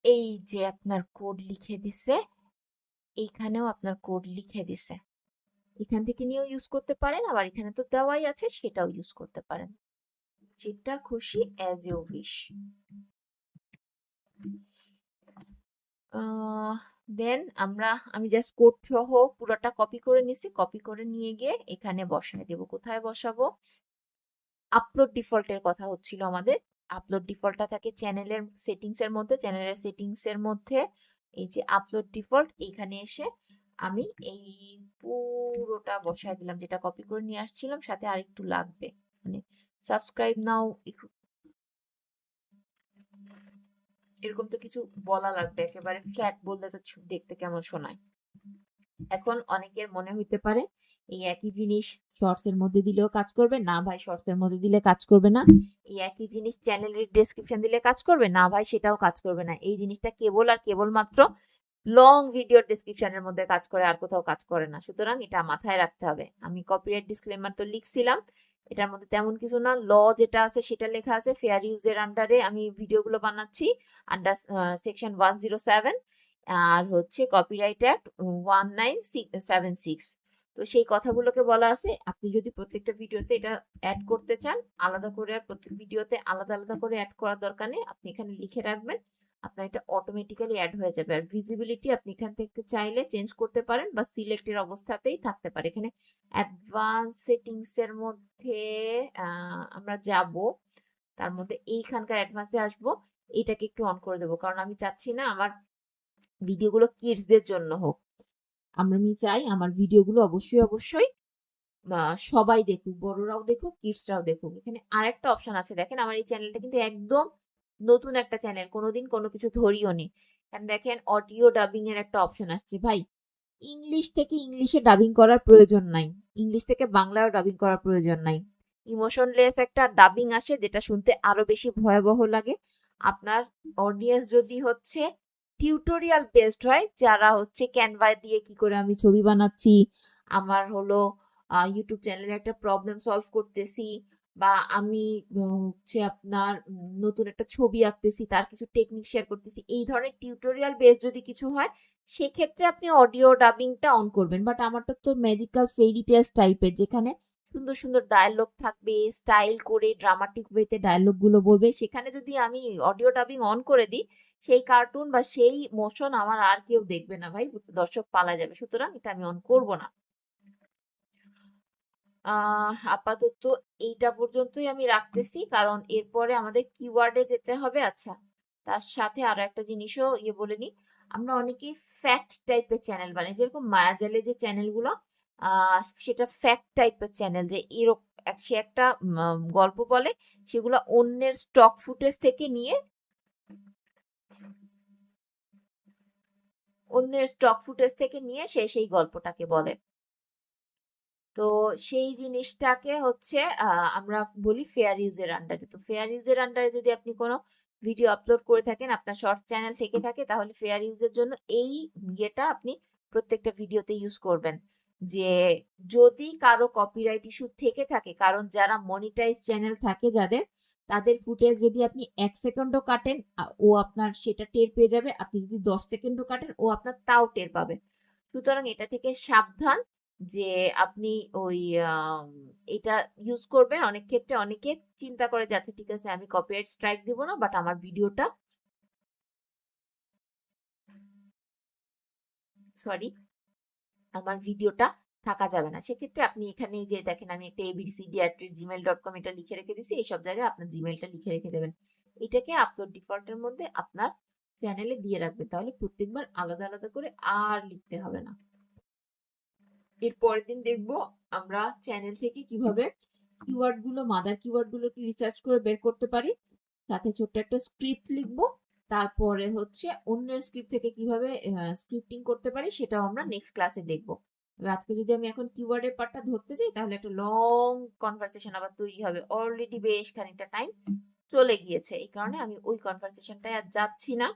Speaker 1: এই যে আপনার কোড লিখে দিছে, এইখানেও আপনার কোড লিখে দিছে, এখান থেকে নিয়েও ইউজ করতে পারেন, আবার এখানে তো দেওয়াই আছে সেটাও ইউজ করতে পারেন, যেটা খুশি অ্যাজ ইউ উইশ। দেন আমি জাস্ট কোড সহ পুরোটা কপি করে নিছি, কপি করে নিয়ে গিয়ে এখানে বসায় দেব। কোথায় বসাবো? আপলোড ডিফল্টের কথা হচ্ছিল আমাদের। আপলোড ডিফল্টটা থাকে চ্যানেলের সেটিংস এর মধ্যে, চ্যানেলের সেটিংস এর মধ্যে এই যে আপলোড ডিফল্ট, এখানে এসে আমি এই পুরোটা বসায় দিলাম, যেটা কপি করে নিয়ে আসছিলাম, সাথে আরেকটু লাগবে, মানে সাবস্ক্রাইব নাও এরকম তো কিছু বলা লাগবে, একেবারে ফ্ল্যাট বললে তো দেখতে কেমন শোনায়। এখন অনেকের মনে হইতে পারে এই একই জিনিস শর্টস এর মধ্যে দিলেও কাজ করবে না ভাই, শর্টস এর মধ্যে দিলে কাজ করবে না। এই একই জিনিস চ্যানেলের ডেসক্রিপশন দিলে কাজ করবে না ভাই, সেটাও কাজ করবে না। এই জিনিসটা কেবল আর কেবল মাত্র লং ভিডিওর ডেসক্রিপশনের মধ্যে কাজ করে, আর কোথাও কাজ করে না। সুতরাং এটা মাথায় রাখতে হবে। আমি কপিরাইট ডিসক্লেমার তো লিখছিলাম, এটার মধ্যে তেমন কিছু না, ল যেটা আছে সেটা লেখা আছে, ফেয়ার ইউজের আন্ডারে আমি ভিডিওগুলো বানাচ্ছি, আন্ডার সেকশন 107, আর হচ্ছে কপিরাইট অ্যাক্ট 1976। তো সেই কথাগুলোকে বলা আছে, আপনি যদি প্রত্যেকটা ভিডিওতে এটা অ্যাড করতে চান আলাদা করে, আর প্রত্যেক ভিডিওতে আলাদা আলাদা করে অ্যাড করার দরকার নেই, আপনি এখানে লিখে রাখবেন, আপনার এটা অটোমেটিক্যালি অ্যাড হয়ে যাবে। আর ভিজিবিলিটি আপনি এখান থেকে চাইলে চেঞ্জ করতে পারেন বা সিলেক্টের অবস্থাতেই থাকতে পারে। এখানে অ্যাডভান্স সেটিংস এর মধ্যে আমরা যাব, তার মধ্যে এইখানকার অ্যাডভান্সে আসবো, এটাকে একটু অন করে দেবো, কারণ আমি চাচ্ছি না আমার ভিডিওগুলো কিডসদের জন্য হোক। আমি চাই আমার ভিডিওগুলো অবশ্যই সবাই দেখুক, বড়রাও দেখুক, কিডসরাও দেখুক। এখানে আরেকটা অপশন আছে, দেখেন আমার এই চ্যানেলটা কিন্তু একদম নতুন একটা চ্যানেল, কোনোদিন কোনো কিছু ধরিও নি। কারণ দেখেন অডিও ডাবিং এর একটা অপশন আসছে। ভাই, ইংলিশ থেকে ইংলিশে ডাবিং করার প্রয়োজন নাই, ইংলিশ থেকে বাংলায় ডাবিং করার প্রয়োজন নাই। ইমোশনলেস একটা ডাবিং আসে যেটা শুনতে আরো বেশি ভয়াবহ লাগে। আপনার অডিয়েন্স যদি হচ্ছে টিউটোরিয়াল বেসড হয়, যারা হচ্ছে ক্যানভা দিয়ে কি করে আমি ছবি বানাচ্ছি, আমার হলো ইউটিউব চ্যানেলে একটা প্রবলেম সলভ করতেছি, বা আমি হচ্ছে আপনার নতুন একটা ছবি আঁকতেছি, তার কিছু টেকনিক শেয়ার করতেছি, এই ধরনের টিউটোরিয়াল বেস যদি কিছু হয়, সেক্ষেত্রে আপনি অডিও ডাবিংটা অন করবেন। বাট আমারটা তো ম্যাজিক্যাল ফেরি টেলস টাইপের, যেখানে সুন্দর সুন্দর ডায়লগ থাকবে, স্টাইল করে ড্রামাটিক ওয়েতে ডায়লগ গুলো বলবে, সেখানে যদি আমি অডিও ডাবিং অন করে দিই, সেই কার্টুন বা সেই মোশন আমার আর কেউ দেখবে না ভাই, দর্শক পালা যাবে। সুতরাং এটা আমি অন করব না। আপাতত এইটা পর্যন্তই আমি রাখতেছি, কারণ এরপরে আমাদের কিওয়ার্ডে যেতে হবে। আচ্ছা, তার সাথে আরো একটা জিনিসও বলে নিই। আমরা অনেকেই ফ্যাক্ট টাইপের চ্যানেল বানাই, যেরকম মায়াজালে যে চ্যানেলগুলো, সেটা ফ্যাক্ট টাইপের চ্যানেল, যে এরকম সে একটা গল্প বলে, সেগুলো অন্যের স্টক ফুটেজ থেকে নিয়ে সে সেই গল্পটাকে বলে। তো সেই জিনিসটাকে হচ্ছে আমরা বলি ফেয়ার ইউজের আন্ডারে। তো ফেয়ার ইউজের আন্ডারে যদি আপনি কোনো ভিডিও আপলোড করে থাকেন, আপনার শর্ট চ্যানেল থেকে থাকে, তাহলে ফেয়ার ইউজের জন্য এই ইয়েটা আপনি প্রত্যেকটা ভিডিওতে ইউজ করবেন। যে যদি কারো কপিরাইট ইস্যু থেকে থাকে, কারণ যারা মনিটাইজ চ্যানেল থাকে যাদের, তাদের ফুটেজ যদি আপনি 1 সেকেন্ডও কাটেন, ও আপনার সেটা টের পেয়ে যাবে। আপনি যদি 10 সেকেন্ডও কাটেন, ও আপনার তাও টের পাবে। সুতরাং এটা থেকে সাবধান যে আপনি ওই এটা ইউজ করবেন। অনেক ক্ষেত্রে অনেকে চিন্তা করে যাচ্ছে ঠিক আছে আমি কপিরাইট স্ট্রাইক দিব না, বাট আমার ভিডিওটা থাকা যাবে না। সেক্ষেত্রে আপনি এখানে যে দেখেন আমি একটা abcd@gmail.com এটা লিখে রেখে দিছি, এইসব জায়গায় আপনার জিমেলটা লিখে রেখে দেবেন। এটাকে আপলোড ডিফল্টের মধ্যে আপনার চ্যানেলে দিয়ে রাখবে, তাহলে প্রত্যেকবার আলাদা আলাদা করে আর লিখতে হবে না। এর পরের দিন দেখবো আমরা চ্যানেল থেকে কিভাবে কিওয়ার্ড গুলো, মাদার কিওয়ার্ড গুলোকে রিসার্চ করে বের করতে পারি, সাথে ছোট্ট একটা স্ক্রিপ্ট লিখবো। তারপরে হচ্ছে অন্যের স্ক্রিপ্ট থেকে কিভাবে স্ক্রিপ্টিং করতে পারি, সেটাও আমরা নেক্সট ক্লাসে দেখবো। আজকে যদি আমি এখন কিওয়ার্ডের পার্টটা ধরতে যাই, তাহলে একটা লং কনভারসেশন আবার তৈরি হবে। অলরেডি বেশ খানিকটা টাইম চলে গিয়েছে, এই কারণে আমি ওই কনভারসেশনটায় আর যাচ্ছি না।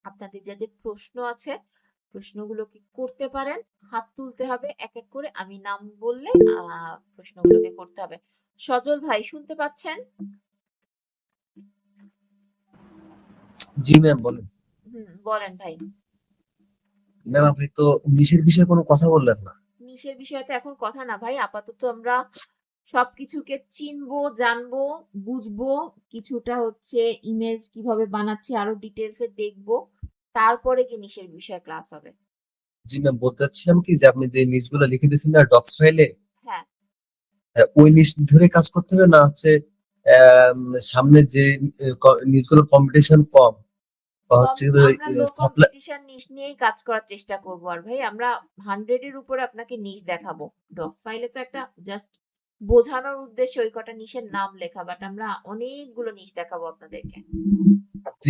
Speaker 1: আপনাদের যাদের প্রশ্ন আছে, প্রশ্নগুলোকে করতে পারেন, হাত তুলতে হবে এক এক করে, আমি নাম বললে প্রশ্নগুলোকে করতে হবে। সজল ভাই শুনতে পাচ্ছেন?
Speaker 2: জি ম্যাম বলেন।
Speaker 1: বলেন ভাই।
Speaker 2: ম্যাম আপনি তো নিশের বিষয়ে কোনো কথা বললেন না।
Speaker 1: নিশের বিষয়ে তো এখন কথা না ভাই, আপাতত আমরা সবকিছুকে চিনবো, জানবো, বুঝবো, কিছুটা হচ্ছে ইমেজ কিভাবে বানাচ্ছি আরো ডিটেলসে দেখবো, তারপরে কি নিশের বিষয়ে ক্লাস হবে।
Speaker 2: জি ম্যাম, বলতে চাচ্ছিলাম কি যে আপনি যে নিশগুলো লিখে দিয়েছেন না ডক্স ফাইলে,
Speaker 1: হ্যাঁ,
Speaker 2: ওই নিশ ধরে কাজ করতে হবে না হচ্ছে সামনে যে নিশগুলোর কম্পিটিশন কম বা হচ্ছে
Speaker 1: আমরা লো
Speaker 2: সাপ্লাই।
Speaker 1: কম্পিটিশন নিশ নিয়েই কাজ করার চেষ্টা করব। আর ভাই আমরা 100 এর উপরে আপনাকে নিশ দেখাবো। ডক্স ফাইলে তো একটা জাস্ট বোঝানোর উদ্দেশ্যে ওই কটা নিশের নাম লেখা, বাট আমরা অনেকগুলো নিশ দেখাবো আপনাদেরকে।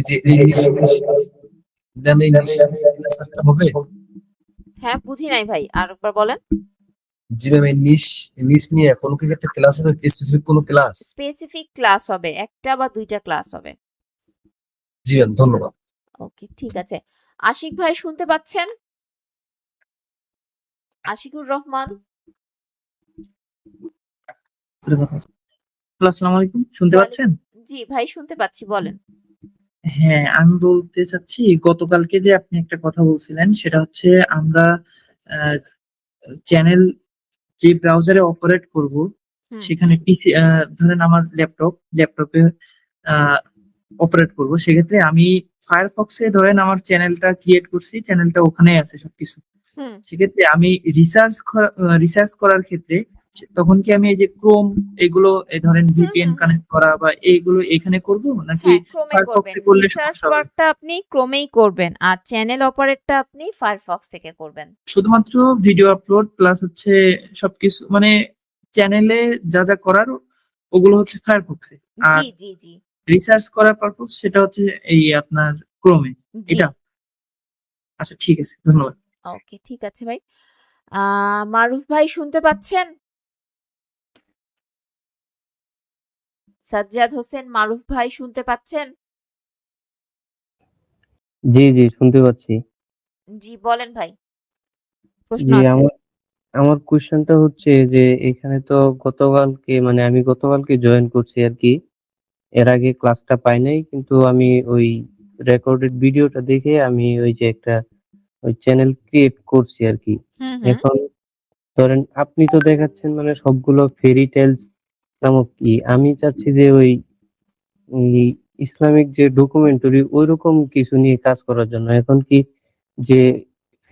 Speaker 2: যে এই নিশ ম্যাম এই নিশ হবে।
Speaker 1: হ্যাঁ, বুঝি নাই ভাই, আর একবার বলেন।
Speaker 2: জি ম্যাম এই নিশ নিশ নিয়ে কোনো কি একটা ক্লাস হবে, স্পেসিফিক কোনো ক্লাস?
Speaker 1: স্পেসিফিক ক্লাস হবে, একটা বা দুইটা ক্লাস হবে।
Speaker 2: জি ম্যাম ধন্যবাদ।
Speaker 1: ওকে, ঠিক আছে। আশিক ভাই শুনতে পাচ্ছেন? আশিকুর রহমান।
Speaker 4: আসসালামু আলাইকুম, শুনতে পাচ্ছেন?
Speaker 1: জি ভাই শুনতে পাচ্ছি, বলেন।
Speaker 4: হ্যাঁ, আমি বলতে চাচ্ছি গতকালকে যে আপনি একটা কথা বলছিলেন সেটা হচ্ছে আমরা চ্যানেল যে ব্রাউজারে অপারেট করব সেখানে পিসি, ধরেন আমার ল্যাপটপে অপারেট করব, সেক্ষেত্রে আমি ফায়ারফক্সে ধরেন আমার চ্যানেলটা ক্রিয়েট করছি, চ্যানেলটা ওখানে আছে সবকিছু। সেক্ষেত্রে আমি রিসার্চ করার ক্ষেত্রে তখন কি আমি এই যে ক্রোম এগুলো এই ধরেন
Speaker 1: হুম
Speaker 4: ভিপিএন
Speaker 1: হুম হুম
Speaker 4: কানেক্ট করা বা এইগুলো এখানে করব নাকি
Speaker 1: হ্যাঁ, ক্রোমে করবেন।
Speaker 4: ফায়ারফক্সে করলে
Speaker 1: রিসার্চ
Speaker 4: সমস্যা হবে?
Speaker 1: ওয়ার্কটা আপনি ক্রোমেই করবেন আর চ্যানেল অপারেটটা আপনি ফায়ারফক্স থেকে করবেন।
Speaker 4: শুধুমাত্র ভিডিও আপলোড প্লাস হচ্ছে সবকিছু মানে চ্যানেলে যা যা করার ওগুলো হচ্ছে ফায়ারফক্সে, আর
Speaker 1: জি জি জি
Speaker 4: রিসার্চ করার পারপোজ সেটা হচ্ছে এই আপনার ক্রোমে।
Speaker 1: জি
Speaker 4: এটা আচ্ছা, ঠিক আছে, ধন্যবাদ।
Speaker 1: ওকে, ঠিক আছে ভাই। মারুফ ভাই শুনতে পাচ্ছেন? সাজ্জাদ হোসেন মারুফ ভাই শুনতে পাচ্ছেন?
Speaker 5: জি, জি শুনতে পাচ্ছি।
Speaker 1: জি বলেন ভাই, প্রশ্ন
Speaker 5: জি,
Speaker 1: আছে।
Speaker 5: আমার আমার কোয়েশ্চেনটা হচ্ছে যে এখানে তো গতকালকে মানে আমি গতকালকে জয়েন করছি আরকি। এর আগে ক্লাসটা পাই নাই। কিন্তু আমি ওই রেকর্ডেড ভিডিওটা দেখে আমি ওই যে একটা ওই চ্যানেল ক্রিয়েট করছি আরকি।
Speaker 1: হুম হুম
Speaker 5: এখন ধরেন আপনি তো দেখাচ্ছেন মানে সবগুলো ফেরি টেলস নামক কি। আমি চাচ্ছি যে ওই এই ইসলামিক যে ডকুমেন্টারি ঐরকম কিছু নিয়ে কাজ করার জন্য। এখন কি যে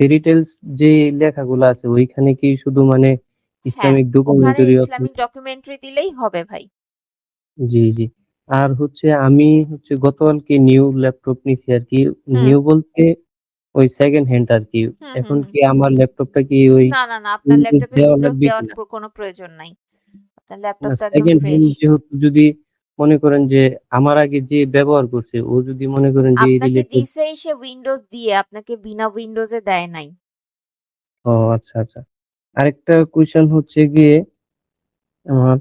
Speaker 5: ফেরি টেলস যে লেখাগুলো আছে ওইখানে কি শুধু মানে
Speaker 1: হ্যাঁ,
Speaker 5: ইসলামিক
Speaker 1: ওখানে
Speaker 5: ডকুমেন্টারি
Speaker 1: ইসলামিক ডকুমেন্টারি দিলেই হবে ভাই।
Speaker 5: জি, জি। আর হচ্ছে আমি হচ্ছে গতকালকে নিউ ল্যাপটপ নিছি আরকি।
Speaker 1: হুম
Speaker 5: নিউ বলতে ওই সেকেন্ড হ্যান্ড আরকি।
Speaker 1: হুম হুম
Speaker 5: এখন
Speaker 1: হুম
Speaker 5: কি আমার ল্যাপটপটা কি ওই
Speaker 1: না না না, আপনার
Speaker 5: উইন্ডোজ
Speaker 1: ল্যাপটপে
Speaker 5: দেওয়া
Speaker 1: উইন্ডোজ
Speaker 5: লাগবে
Speaker 1: দেওয়ার
Speaker 5: কিনা?
Speaker 1: কোনো প্রয়োজন নাই। আপনার ল্যাপটপ তো একদম
Speaker 5: সেকেন্ড
Speaker 1: ফ্রেশ।
Speaker 5: হ্যান্ড যেহেতু যদি মনে করেন যে আমার আগে যে ব্যবহার করছে ও যদি মনে করেন যে এই
Speaker 1: আপনাকে
Speaker 5: রিলেটেড
Speaker 1: দিছেই সে উইন্ডোজ দিয়ে, আপনাকে বিনা উইন্ডোজে দেয় নাই।
Speaker 5: ও আচ্ছা, আচ্ছা। আরেকটা কোয়েশ্চেন হচ্ছে গিয়ে আমার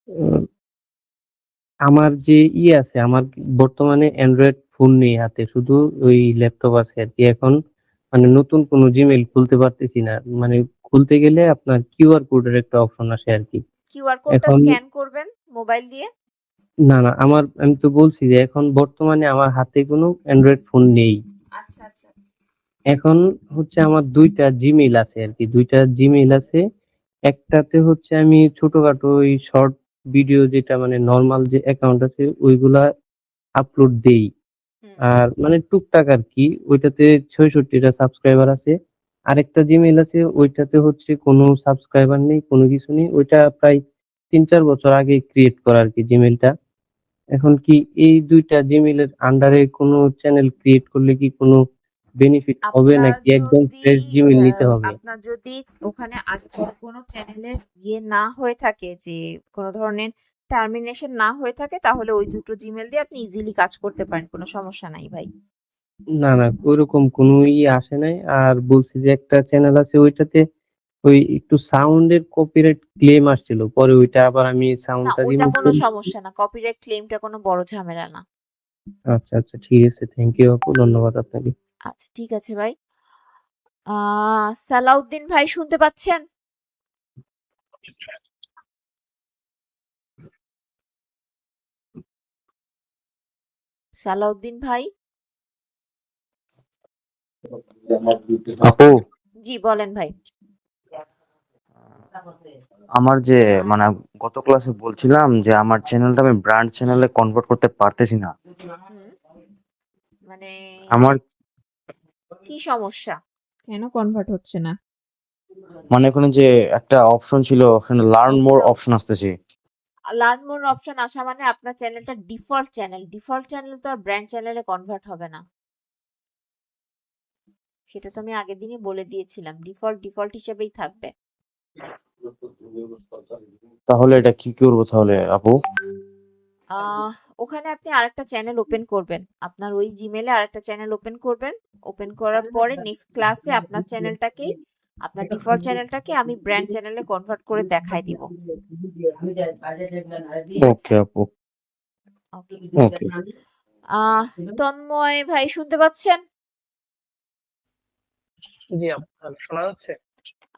Speaker 5: উম আমার যে আছে আমার বর্তমানে অ্যান্ড্রয়েড ফোন নেই হাতে। শুধু ওই ল্যাপটপ আছে আরকি। এখন মানে নতুন কোনো জিমেইল খুলতে পারতেছি না। মানে খুলতে গেলে আপনার কিউআর কোডের একটা অপশন আসে আরকি।
Speaker 1: কিউআর কোডটা
Speaker 5: এখন
Speaker 1: স্ক্যান করবেন মোবাইল দিয়ে।
Speaker 5: না, না আমি তো বলছি যে এখন বর্তমানে আমার হাতে কোনো অ্যান্ড্রয়েড ফোন নেই।
Speaker 1: আচ্ছা আচ্ছা আচ্ছা।
Speaker 5: এখন হচ্ছে আমার ২ টা জিমেইল আছে আরকি। ২ টা জিমেইল আছে। একটাতে হচ্ছে আমি ছোটখাটো ওই শর্ট ভিডিও যেটা মানে নরমাল যে অ্যাকাউন্ট আছে ওইগুলা আপলোড দেই।
Speaker 1: হুম
Speaker 5: আর মানে টুকটাক আরকি। ওইটাতে ৬৬ টা সাবস্ক্রাইবার আছে। আরেকটা জিমেইল আছে ওইটাতে হচ্ছে কোনো সাবস্ক্রাইবার নেই, কোনো কিছু নেই। ওইটা প্রায় ৩-৪ বছর আগে ক্রিয়েট করা আরকি জিমেইলটা। এখন কি এই ২ টা জিমেইলের আন্ডারে কোনো চ্যানেল ক্রিয়েট করলে কি কোনো বেনিফিট হবে
Speaker 1: আপনার
Speaker 5: নাকি একদম
Speaker 1: যদি
Speaker 5: ফ্রেশ জিমেইল নিতে হবে?
Speaker 1: আপনার যদি ওখানে আগে কোনো চ্যানেলের ইয়ে না হয়ে থাকে, যে কোনো ধরনের টার্মিনেশন না হয়ে থাকে, তাহলে ওই দুটো জিমেল দিয়ে আপনি ইজিলি কাজ করতে পারেন, কোনো সমস্যা নাই ভাই।
Speaker 5: না, না ওইরকম কোনো আসে নাই। আর বলছি যে একটা চ্যানেল আছে ওইটাতে ওই একটু সাউন্ডের কপিরাইট ক্লেম আসছিল। পরে ওইটা আবার আমি
Speaker 1: না,
Speaker 5: সাউন্ডটা
Speaker 1: ওইটা
Speaker 5: রিমুভ
Speaker 1: কোনো
Speaker 5: করে দিছি।
Speaker 1: সমস্যা না, কপিরাইট ক্লেমটা কোনো বড় ঝামেলা না।
Speaker 5: আচ্ছা, আচ্ছা ঠিক আছে। থ্যাংক ইউ আপু। ধন্যবাদ আপনাকে।
Speaker 1: আচ্ছা ঠিক আছে ভাই। সালাউদ্দিন ভাই শুনতে পাচ্ছেন? সালাউদ্দিন ভাই,
Speaker 6: আপু,
Speaker 1: জি বলেন ভাই।
Speaker 6: আমার যে মানে গত ক্লাসে বলছিলাম যে আমার চ্যানেলটা আমি ব্র্যান্ড চ্যানেলে কনভার্ট করতে পারতেছি না।
Speaker 1: হুম, মানে
Speaker 6: আমার
Speaker 1: কি সমস্যা, কেন কনভার্ট হচ্ছে না?
Speaker 6: মানে ওখানে যে একটা অপশন ছিল ওখানে লার্ন মোর অপশন আসতেছে।
Speaker 1: লার্ন মোর অপশন আসা মানে আপনার চ্যানেলটা ডিফল্ট চ্যানেল তো আর ব্র্যান্ড চ্যানেলে কনভার্ট হবে না। সেটা তো আমি আগের দিনই বলে দিয়েছিলাম, ডিফল্ট হিসেবেই থাকবে।
Speaker 6: তাহলে এটা কি করবো তাহলে আপু?
Speaker 1: আহ ওখানে আপনি আরেকটা চ্যানেল ওপেন করবেন, আপনার ওই জিমেলে আরেকটা চ্যানেল ওপেন করবেন। ওপেন করার পরে নেক্সট ক্লাসে আপনার ডিফল্ট চ্যানেলটাকে আমি ব্র্যান্ড চ্যানেলে কনভার্ট করে দেখাই দিব। ঠিক আছে,
Speaker 6: ওকে আপু,
Speaker 1: ওকে।
Speaker 6: ওকে।
Speaker 1: তন্ময় ভাই শুনতে পাচ্ছেন?
Speaker 4: জি আপু, শোনা যাচ্ছে?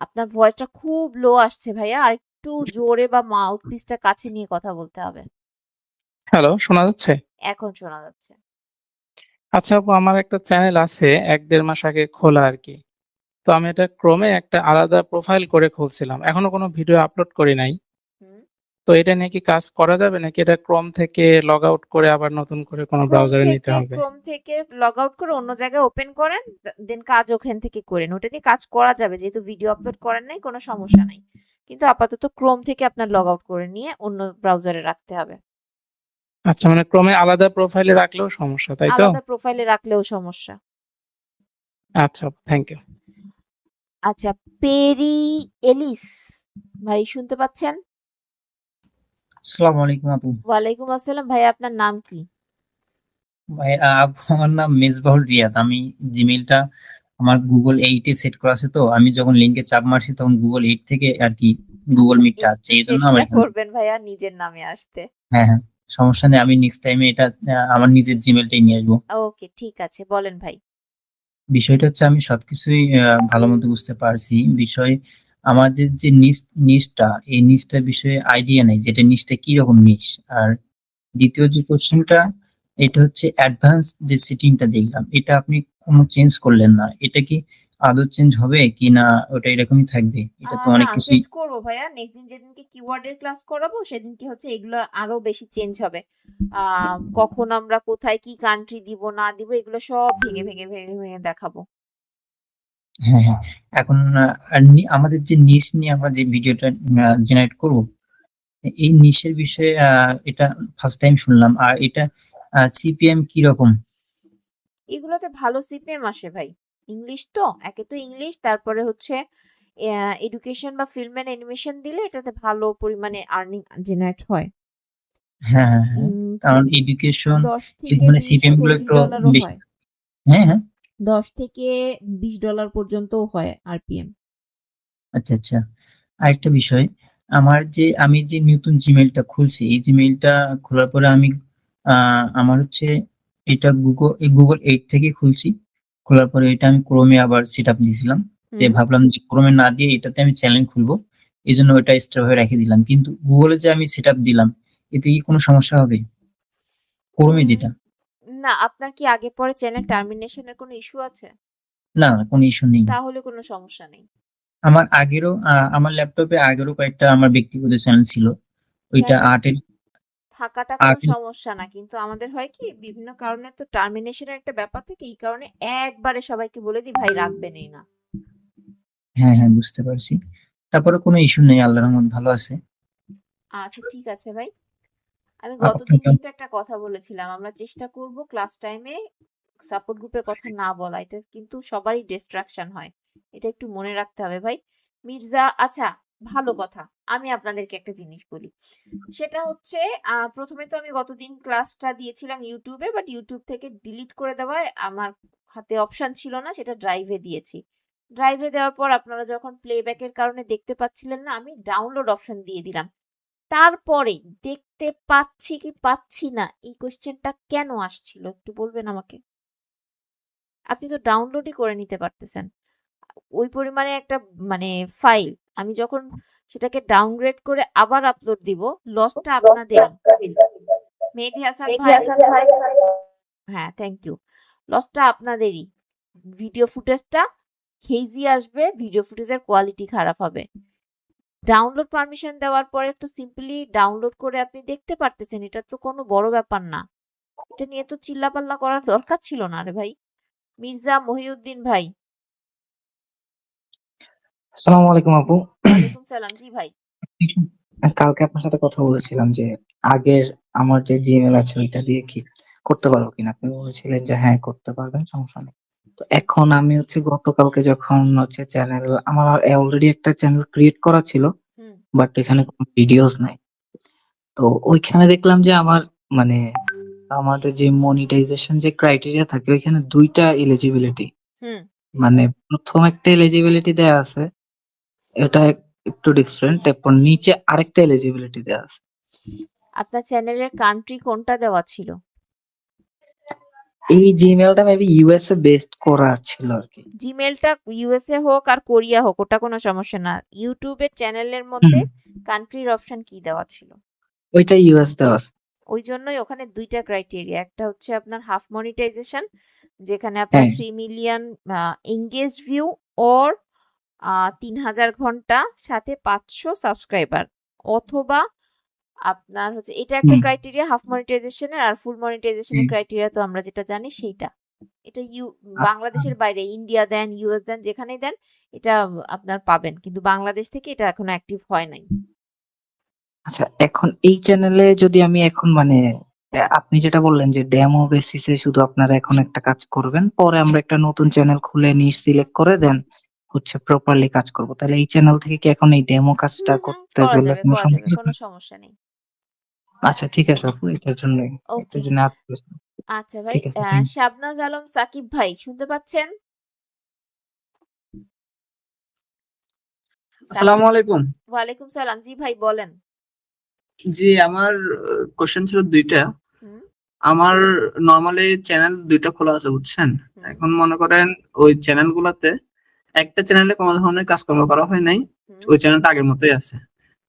Speaker 1: আপনার ভয়েসটা খুব লো আসছে ভাইয়া, আর একটু জোরে বা মাউথপিসটা কাছে নিয়ে কথা বলতে হবে।
Speaker 7: হ্যালো, শোনা যাচ্ছে?
Speaker 1: এখন শোনা যাচ্ছে।
Speaker 7: আচ্ছা আপু, আমার একটা চ্যানেল আছে ১-১.৫ মাস আগে খোলা আরকি। তো আমি এটা ক্রোমে একটা আলাদা প্রোফাইল করে খুলছিলাম। এখনো কোনো ভিডিও আপলোড করি নাই।
Speaker 1: হুম,
Speaker 7: তো এটা নিয়ে কি কাজ করা যাবে নাকি এটা ক্রোম থেকে লগ আউট করে আবার নতুন করে কোনো ব্রাউজারে নিতে হবে?
Speaker 1: ক্রোম থেকে লগ আউট করে অন্য জায়গায় ওপেন করেন, দেন কাজ ওখান থেকে করেন। ওটা দিয়ে কাজ করা যাবে, যেহেতু ভিডিও আপলোড করেন নাই, কোনো সমস্যা নাই। কিন্তু আপাতত ক্রোম থেকে আপনার লগ আউট করে নিয়ে অন্য ব্রাউজারে রাখতে হবে।
Speaker 7: আচ্ছা, মানে ক্রমে আলাদা প্রোফাইলে রাখলেও সমস্যা, তাই তো?
Speaker 1: আলাদা প্রোফাইলে রাখলেও সমস্যা।
Speaker 7: আচ্ছা, থ্যাংক ইউ।
Speaker 1: আচ্ছা, পেরি এলিস ভাই শুনতে পাচ্ছেন?
Speaker 8: আসসালামু আলাইকুম আপু।
Speaker 1: ওয়ালাইকুম আসসালাম ভাই, আপনার নাম কি?
Speaker 8: ভাই আপু, আমার নাম মেজবাহুল রিয়াদ। আমি জিমেইলটা আমার গুগল 8 এ সেট করা আছে, তো আমি যখন লিংকে চাপ মারছি তখন গুগল 8 থেকে আর কি গুগল
Speaker 1: আচ্ছা,
Speaker 8: মিটটা আছে, এই জন্য
Speaker 1: চেষ্টা
Speaker 8: আমার এখানে।
Speaker 1: করবেন ভাইয়া নিজের নামে আসতে।
Speaker 8: হ্যাঁ হ্যাঁ, সমস্যা নেই, আমি নেক্সট টাইমে এটা আমার নিজের জিমেইলটাই নিয়ে আসবো।
Speaker 1: ওকে, ঠিক আছে, বলেন ভাই।
Speaker 8: বিষয়টা হচ্ছে আমি সবকিছুই ভালো মতো বুঝতে পারছি। বিষয় আমাদের যে নিচটা, এই নিচটার বিষয়ে আইডিয়া নেই, যেটা নিচটা কি রকম নিচ। আর দ্বিতীয় যে কোশ্চেনটা, এটা হচ্ছে অ্যাডভান্স যে সেটিংটা দেখলাম, এটা আপনি কোনো চেঞ্জ করলেন না, এটা কি আদৌ চেঞ্জ হবে কি না, ওটা এরকমই থাকবে? এটা তো
Speaker 1: না,
Speaker 8: অনেক কিছুই।
Speaker 1: চেঞ্জ করবো ভাইয়া। নেক্সট দিন যেদিনকে কিওয়ার্ডের ক্লাস করাবো সেদিনকে হচ্ছে এগুলো আরো বেশি চেঞ্জ হবে। কখন আমরা কোথায় কি কান্ট্রি দিব না দিব এগুলো সব ভেঙে ভেঙে ভেঙে ভেঙে দেখাবো।
Speaker 8: হ্যাঁ হ্যাঁ, এখন আমাদের যে নিশ নিয়ে আমরা যে ভিডিওটা জেনারেট করব, এই নিশের বিষয়ে এটা ফার্স্ট টাইম শুনলাম। আর এটা সিপিএম কি রকম?
Speaker 1: এগুলোতে ভালো সিপিএম আসে ভাই। ইংলিশ তো, একে তো ইংলিশ, তারপরে হচ্ছে এডুকেশন বা ফিল্ম এন্ড অ্যানিমেশন দিলে এটাতে ভালো পরিমাণে আর্নিং জেনারেট হয়।
Speaker 8: হ্যাঁ হ্যাঁ হ্যাঁ,
Speaker 1: উম,
Speaker 8: কারণ এডুকেশন
Speaker 1: 10 থেকে
Speaker 8: মানে
Speaker 1: 20
Speaker 8: সিপিএম গুলো
Speaker 1: 25
Speaker 8: একটু
Speaker 1: ডলারও
Speaker 8: বেশি।
Speaker 1: হয়।
Speaker 8: হ্যাঁ হ্যাঁ,
Speaker 1: 10 থেকে 20 ডলার পর্যন্তও হয় আরপিএম।
Speaker 8: আচ্ছা আচ্ছা। আরেকটা বিষয়, আমি যে নতুন জিমেইলটা খুলছি, এই জিমেইলটা খোলার পরে আমি আমার হচ্ছে এটা গুগল 8 থেকে খুলছি। খোলার পরে এটা আমি ক্রোমে আবার সেট আপ দিয়েছিলাম। ভাবলাম যে ক্রোমে না দিয়ে এটাতে আমি চ্যানেল খুলবো, এই জন্য ওটা এক্সট্রা ভাবে রেখে দিলাম। কিন্তু গুগলে যে আমি সেট আপ দিলাম, এতে কি কোনো সমস্যা হবে ক্রোমে
Speaker 1: উম,
Speaker 8: যেটা?
Speaker 1: না, আপনার কি আগে পরে চ্যানেল টার্মিনেশনের কোনো ইস্যু আছে?
Speaker 8: না না, কোনো ইস্যু নেই।
Speaker 1: তাহলে কোনো সমস্যা নেই।
Speaker 8: আমার ল্যাপটপে আগেরও কয়েকটা আমার ব্যক্তিগত চ্যানেল ছিল, ওইটা
Speaker 1: চ্যানেল
Speaker 8: আর্টের।
Speaker 1: থাকাটা কোনো
Speaker 8: আর্টিস্ট।
Speaker 1: সমস্যা না, কিন্তু আমাদের হয় কি বিভিন্ন কারণে তো টার্মিনেশনের একটা ব্যাপার থাকে, এই কারণে একবারে সবাইকে বলে দিই ভাই রাখবেনই না।
Speaker 8: হ্যাঁ হ্যাঁ, বুঝতে পারছি। তারপরে কোনো ইস্যু নেই, আল্লাহর রহমত ভালো আছে।
Speaker 1: আচ্ছা, ঠিক আছে ভাই। আমি
Speaker 8: আপনি
Speaker 1: গতদিন
Speaker 8: কেমন?
Speaker 1: কিন্তু একটা কথা বলেছিলাম, আমরা চেষ্টা করব ক্লাস টাইমে সাপোর্ট গ্রুপের কথা না বলা। এটা কিন্তু সবারই ডিস্ট্রাকশন হয়, এটা একটু মনে রাখতে হবে ভাই। মির্জা, আচ্ছা, ভালো কথা। আমি আপনাদেরকে একটা জিনিস বলি, সেটা হচ্ছে প্রথমে তো আমি গতদিন ক্লাসটা দিয়েছিলাম ইউটিউবে, বাট ইউটিউব থেকে ডিলিট করে দেওয়ায় আমার হাতে অপশন ছিল না, সেটা ড্রাইভে দিয়েছি। ড্রাইভে দেওয়ার পর আপনারা যখন প্লেব্যাকের কারণে দেখতে পাচ্ছিলেন না, আমি ডাউনলোড অপশন দিয়ে দিলাম। তারপরে দেখতে পাচ্ছি কি পাচ্ছি না এই কোশ্চেনটা কেন আসছিল একটু বলবেন আমাকে? আপনি তো ডাউনলোডই করে নিতে পারতেছেন ওই পরিমাণে একটা মানে ফাইল। আমি যখন সেটাকে ডাউনগ্রেড করে আবার আপলোড দিব, লসটা আপনাদেরই। মেহেদী হাসান ভাই, হ্যাঁ, থ্যাংক ইউ। লসটা আপনাদেরই। ভিডিও ফুটেজটা হেজি আসবে, ভিডিও ফুটেজের কোয়ালিটি খারাপ হবে। ডাউনলোড পারমিশন দেওয়ার পরে তো সিম্পলি ডাউনলোড করে আপনি দেখতে পারতেছেন, এটা তো কোনো বড় ব্যাপার না। এটা নিয়ে তো চিল্লাপাল্লা করার দরকার ছিল না রে ভাই। মির্জা মহিউদ্দিন ভাই,
Speaker 9: আসসালামু আলাইকুম আপু।
Speaker 1: ওয়ালাইকুম সালাম। জি ভাই।
Speaker 9: কালকে আপনার সাথে কথা বলেছিলাম যে আগের আমার যে জিমেল আছে ওইটা দিয়ে কি করতে পারবো কিনা, আপনি বলেছিলেন যে হ্যাঁ করতে পারবেন, সমস্যা নেই। তো এখন আমি গতকালকে যখন চ্যানেল, আমার অলরেডি একটা চ্যানেল ক্রিয়েট করা ছিল,
Speaker 1: হুম
Speaker 9: বাট এখানে কোনো ভিডিওস নাই। তো ওইখানে দেখলাম যে আমার মানে আমাদের যে মনিটাইজেশন যে ক্রাইটেরিয়া থাকে ওইখানে দুইটা এলিজিবিলিটি,
Speaker 1: হুম
Speaker 9: মানে প্রথম একটা এলিজিবিলিটি দেয়া আছে, এটা একটু ডিফারেন্ট, এরপর নিচে আরেকটা এলিজিবিলিটি দেয়া আছে।
Speaker 1: আপনার চ্যানেলের কান্ট্রি কোনটা দেওয়া ছিল?
Speaker 9: এই জিমেলটা মেবি ইউএসএ বেসড করা ছিল আর কি।
Speaker 1: জিমেলটা ইউএসএ হোক আর কোরিয়া হোক, ওটা কোনো সমস্যা না। ইউটিউবের চ্যানেলের মধ্যে কান্ট্রির অপশন কি দেওয়া ছিল?
Speaker 9: ওইটা ইউএস দেওয়া আছে।
Speaker 1: ওই জন্যই ওখানে দুইটা ক্রাইটেরিয়া, একটা হচ্ছে আপনার হাফ মনিটাইজেশন, যেখানে আপনার 3 মিলিয়ন এঙ্গেজ ভিউ অর 3000 ঘন্টা সাথে 500 সাবস্ক্রাইবার, অথবা আপনার হচ্ছে এটা একটা ক্রাইটেরিয়া হাফ মনিটাইজেশনের। আর ফুল মনিটাইজেশনের ক্রাইটেরিয়া তো আমরা যেটা জানি সেইটা। এটা
Speaker 9: আচ্ছা
Speaker 1: বাংলাদেশের বাইরে ইন্ডিয়া দেন, ইউএস দেন, যেখানেই দেন এটা আপনার পাবেন, কিন্তু বাংলাদেশ থেকে এটা এখনো অ্যাক্টিভ হয় নাই।
Speaker 9: আচ্ছা, এখন এই চ্যানেলে যদি আমি এখন মানে আপনি যেটা বললেন যে ডেমো বেসিসে শুধু আপনারা এখন একটা কাজ করবেন, পরে আমরা একটা নতুন চ্যানেল খুলে নিশ সিলেক্ট করে দেন হচ্ছে প্রপারলি কাজ করব, তাহলে এই চ্যানেল থেকে কি এখন এই ডেমো কাজটা করতে
Speaker 1: করা
Speaker 9: গেলে
Speaker 1: যাবে,
Speaker 9: কোনো
Speaker 1: করা যাবে,
Speaker 9: সমস্যা
Speaker 1: কোনো
Speaker 9: আছে?
Speaker 1: সমস্যা নেই।
Speaker 9: আচ্ছা ঠিক আছে আপু, এটার জন্য
Speaker 1: ওকে, আচ্ছা ভাই।
Speaker 9: ঠিক আছে, thank you.
Speaker 1: শাবনাজ আলম সাকিব ভাই শুনতে পাচ্ছেন?
Speaker 10: আসসালামু আলাইকুম।
Speaker 1: ওয়ালাইকুম সালাম, জি ভাই বলেন।
Speaker 10: জি, আমার কোশ্চেন ছিল দুইটা।
Speaker 1: হুম
Speaker 10: আমার নরমালি চ্যানেল দুইটা খোলা আছে, বুঝছেন?
Speaker 1: হুম
Speaker 10: এখন মনে করেন ওই চ্যানেল গুলাতে একটা চ্যানেলে কোনো ধরনের কাজকর্ম করা হয় নাই,
Speaker 1: হুম
Speaker 10: ওই চ্যানেলটা আগের মতোই আছে।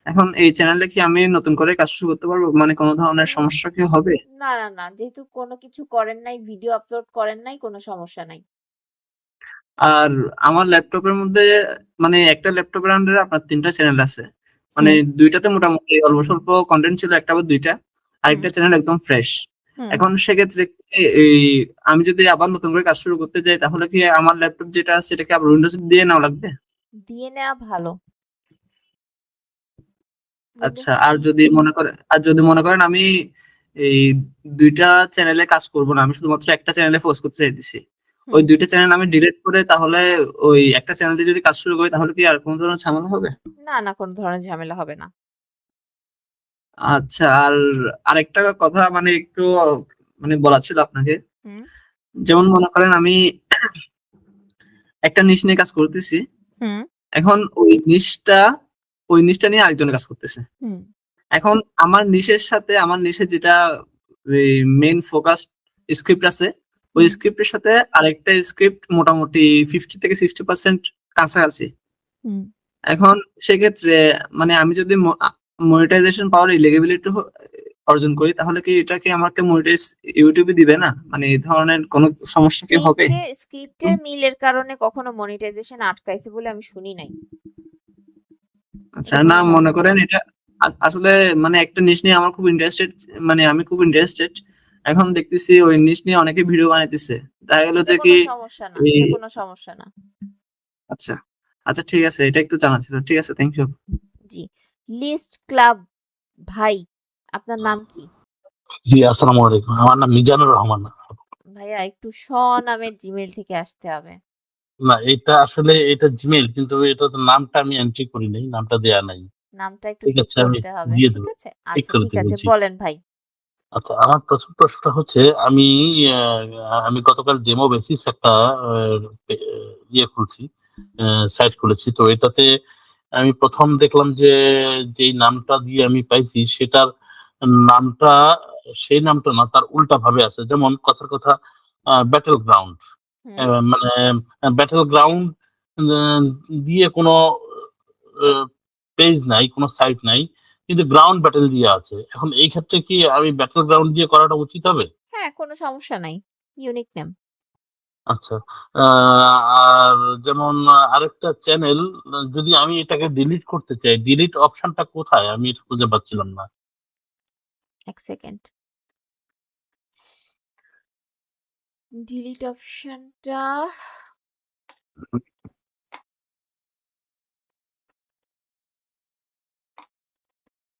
Speaker 10: এখন এই চ্যানেলে কি আমি নতুন করে কাজ শুরু করতে পারবো? মানে কোনো ধরনের
Speaker 1: হুম,
Speaker 10: সমস্যা কি হবে?
Speaker 1: না না না, যেহেতু কোনো কিছু করেন নাই, ভিডিও আপলোড করেন নাই, কোনো সমস্যা নাই।
Speaker 10: আর আমার ল্যাপটপের মধ্যে মানে একটা ল্যাপটপের আন্ডারে আপনার 3টা চ্যানেল আছে। মানে
Speaker 1: হুম
Speaker 10: দুইটাতে মোটামুটি অল্প স্বল্প কন্টেন্ট ছিল, একটা বা দুইটা।
Speaker 1: হুম
Speaker 10: আরেকটা চ্যানেল একদম ফ্রেশ।
Speaker 1: হুম
Speaker 10: এখন সেক্ষেত্রে এই আমি যদি আবার নতুন করে কাজ শুরু করতে যাই, তাহলে কি আমার ল্যাপটপ যেটা আছে সেটাকে আবার উইন্ডোজ দিয়ে নেওয়া লাগবে?
Speaker 1: দিয়ে নেওয়া ভালো।
Speaker 10: আচ্ছা,
Speaker 1: উইন্ডোজ
Speaker 10: আর যদি মনে করেন আমি এই দুইটা চ্যানেলে কাজ করব না, আমি শুধুমাত্র একটা চ্যানেলে ফোকাস করতে চাইতেছি, ওই
Speaker 1: হুম,
Speaker 10: দুইটা চ্যানেল আমি ডিলিট করে তাহলে ওই একটা চ্যানেল দিয়ে যদি কাজ শুরু করি, তাহলে কি আর কোনো ধরনের ঝামেলা হবে?
Speaker 1: না না, কোনো ধরনের ঝামেলা হবে না।
Speaker 10: আচ্ছা, আর আরেকটা কথা মানে একটু মানে বলা ছিল আপনাকে।
Speaker 1: হুম
Speaker 10: যেমন মনে করেন আমি একটা নিশ নিয়ে কাজ করতেছি,
Speaker 1: হুম
Speaker 10: এখন ওই নিশটা নিয়ে আরেকজনে কাজ করতেছে।
Speaker 1: হুম
Speaker 10: এখন আমার নিশের সাথে আমার নিশের যেটা মেইন ফোকাস স্ক্রিপ্ট আছে, ওই
Speaker 1: হুম
Speaker 10: স্ক্রিপ্টের সাথে আরেকটা স্ক্রিপ্ট মোটামুটি 50 থেকে 60% কাছাকাছি।
Speaker 1: হুম
Speaker 10: এখন সেক্ষেত্রে মানে আমি যদি মনিটাইজেশন পাওয়ার এলিজিবিলিটি অর্জন করি, তাহলে কি এটাকে আমাকে মনিটাইজ ইউটিউবে দিবে না? মানে এই ধরনের কোনো সমস্যা কি হবে?
Speaker 1: স্ক্রিপ্টের মিলের কারণে কখনো মনিটাইজেশন আটকাইছে বলে আমি শুনি নাই।
Speaker 10: আচ্ছা,
Speaker 1: এটা
Speaker 10: না
Speaker 1: কোনো
Speaker 10: মনে
Speaker 1: সমস্যা
Speaker 10: করেন
Speaker 1: না।
Speaker 10: এটা আসলে মানে একটা নিশ নিয়ে আমার খুব ইন্টারেস্টেড, মানে আমি খুব ইন্টারেস্টেড। এখন দেখতেছি ওই নিশ নিয়ে অনেকে ভিডিও বানাইতেছে, দেখা গেল
Speaker 1: এটা
Speaker 10: যে কি
Speaker 1: কোনো সমস্যা না,
Speaker 10: এই
Speaker 1: এটা কোনো সমস্যা না।
Speaker 10: আচ্ছা, আচ্ছা ঠিক আছে, এটা একটু জানা ছিল। ঠিক আছে, থ্যাংক ইউ।
Speaker 1: জি, লিস্ট ক্লাব ভাই, আপনার নাম কি?
Speaker 3: জি, আসসালামু আলাইকুম। আমার নাম মিজানুর রহমান।
Speaker 1: ভাইয়া একটু স নামের জিমেইল থেকে আসতে হবে।
Speaker 3: না, এটা জিমেইল, কিন্তু এটা তো নামটা আমি এন্ট্রি করি নাই, নামটা দেয়া নাই।
Speaker 1: নামটা একটু
Speaker 3: ঠিক
Speaker 1: ঠিক
Speaker 3: আছে, আমি
Speaker 1: করতে হবে,
Speaker 3: দিয়ে
Speaker 1: ঠিক
Speaker 3: দেবো,
Speaker 1: আছে?
Speaker 3: ঠিক
Speaker 1: আচ্ছা
Speaker 3: করে
Speaker 1: ঠিক
Speaker 3: দেবো।
Speaker 1: আছে,
Speaker 3: জি।
Speaker 1: বলেন ভাই।
Speaker 3: আচ্ছা, আমার প্রথম প্রশ্নটা হচ্ছে আমি আমি গতকাল ডেমো বেসিস একটা ইয়ে খুলছি, সাইট খুলেছি। তো এটাতে আমি প্রথম দেখলাম যে যেই নামটা দিয়ে আমি পাইছি সেটার নামটা সেই নামটা না, তার উল্টা ভাবে আছে। যেমন কথার কথা ব্যাটেল গ্রাউন্ড,
Speaker 1: হুম
Speaker 3: মানে ব্যাটেল গ্রাউন্ড দিয়ে কোনো পেজ নাই, কোনো সাইট নাই, কিন্তু গ্রাউন্ড ব্যাটেল দিয়ে আছে। এখন এই ক্ষেত্রে কি আমি ব্যাটেল গ্রাউন্ড দিয়ে করাটা উচিত হবে?
Speaker 1: হ্যাঁ, কোনো সমস্যা নাই, ইউনিক নেম।
Speaker 3: আচ্ছা। আর যেমন আরেকটা চ্যানেল, যদি আমি এটাকে ডিলিট করতে চাই, ডিলিট অপশনটা কোথায় আমি এটা খুঁজে পাচ্ছিলাম না।
Speaker 1: এক সেকেন্ড, ডিলিট অপশনটা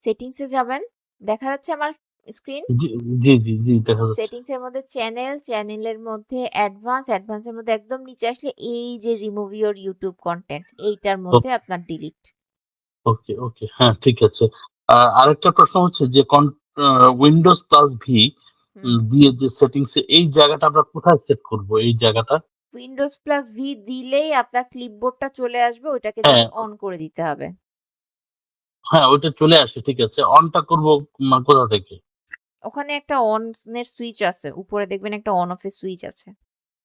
Speaker 1: সেটিংসে যাবেন, দেখা যাচ্ছে আমার স্ক্রিন?
Speaker 3: জি জি জি জি, দেখা যাচ্ছে।
Speaker 1: সেটিংস এর মধ্যে চ্যানেলের মধ্যে অ্যাডভান্সের মধ্যে একদম নিচে আসলে এই যে রিমুভ ইওর ইউটিউব কন্টেন্ট, এইটার মধ্যে আপনার ডিলিট।
Speaker 3: ওকে ওকে, হ্যাঁ ঠিক আছে। আরেকটা প্রশ্ন হচ্ছে যে উইন্ডোজ প্লাস ভি দিয়ে যে সেটিংস, এই জায়গাটা আমরা কোথায় সেট করব? এই জায়গাটা
Speaker 1: উইন্ডোজ প্লাস ভি দিলেই আপনার ক্লিপবোর্ডটা চলে আসবে, ওইটাকে
Speaker 3: হ্যাঁ
Speaker 1: জাস্ট অন করে দিতে হবে।
Speaker 3: হ্যাঁ, ওইটা চলে আসে। ঠিক আছে, অনটা করব কোথা থেকে?
Speaker 1: ওখানে একটা অন এর সুইচ আছে, উপরে দেখবেন একটা অন অফ এর সুইচ আছে।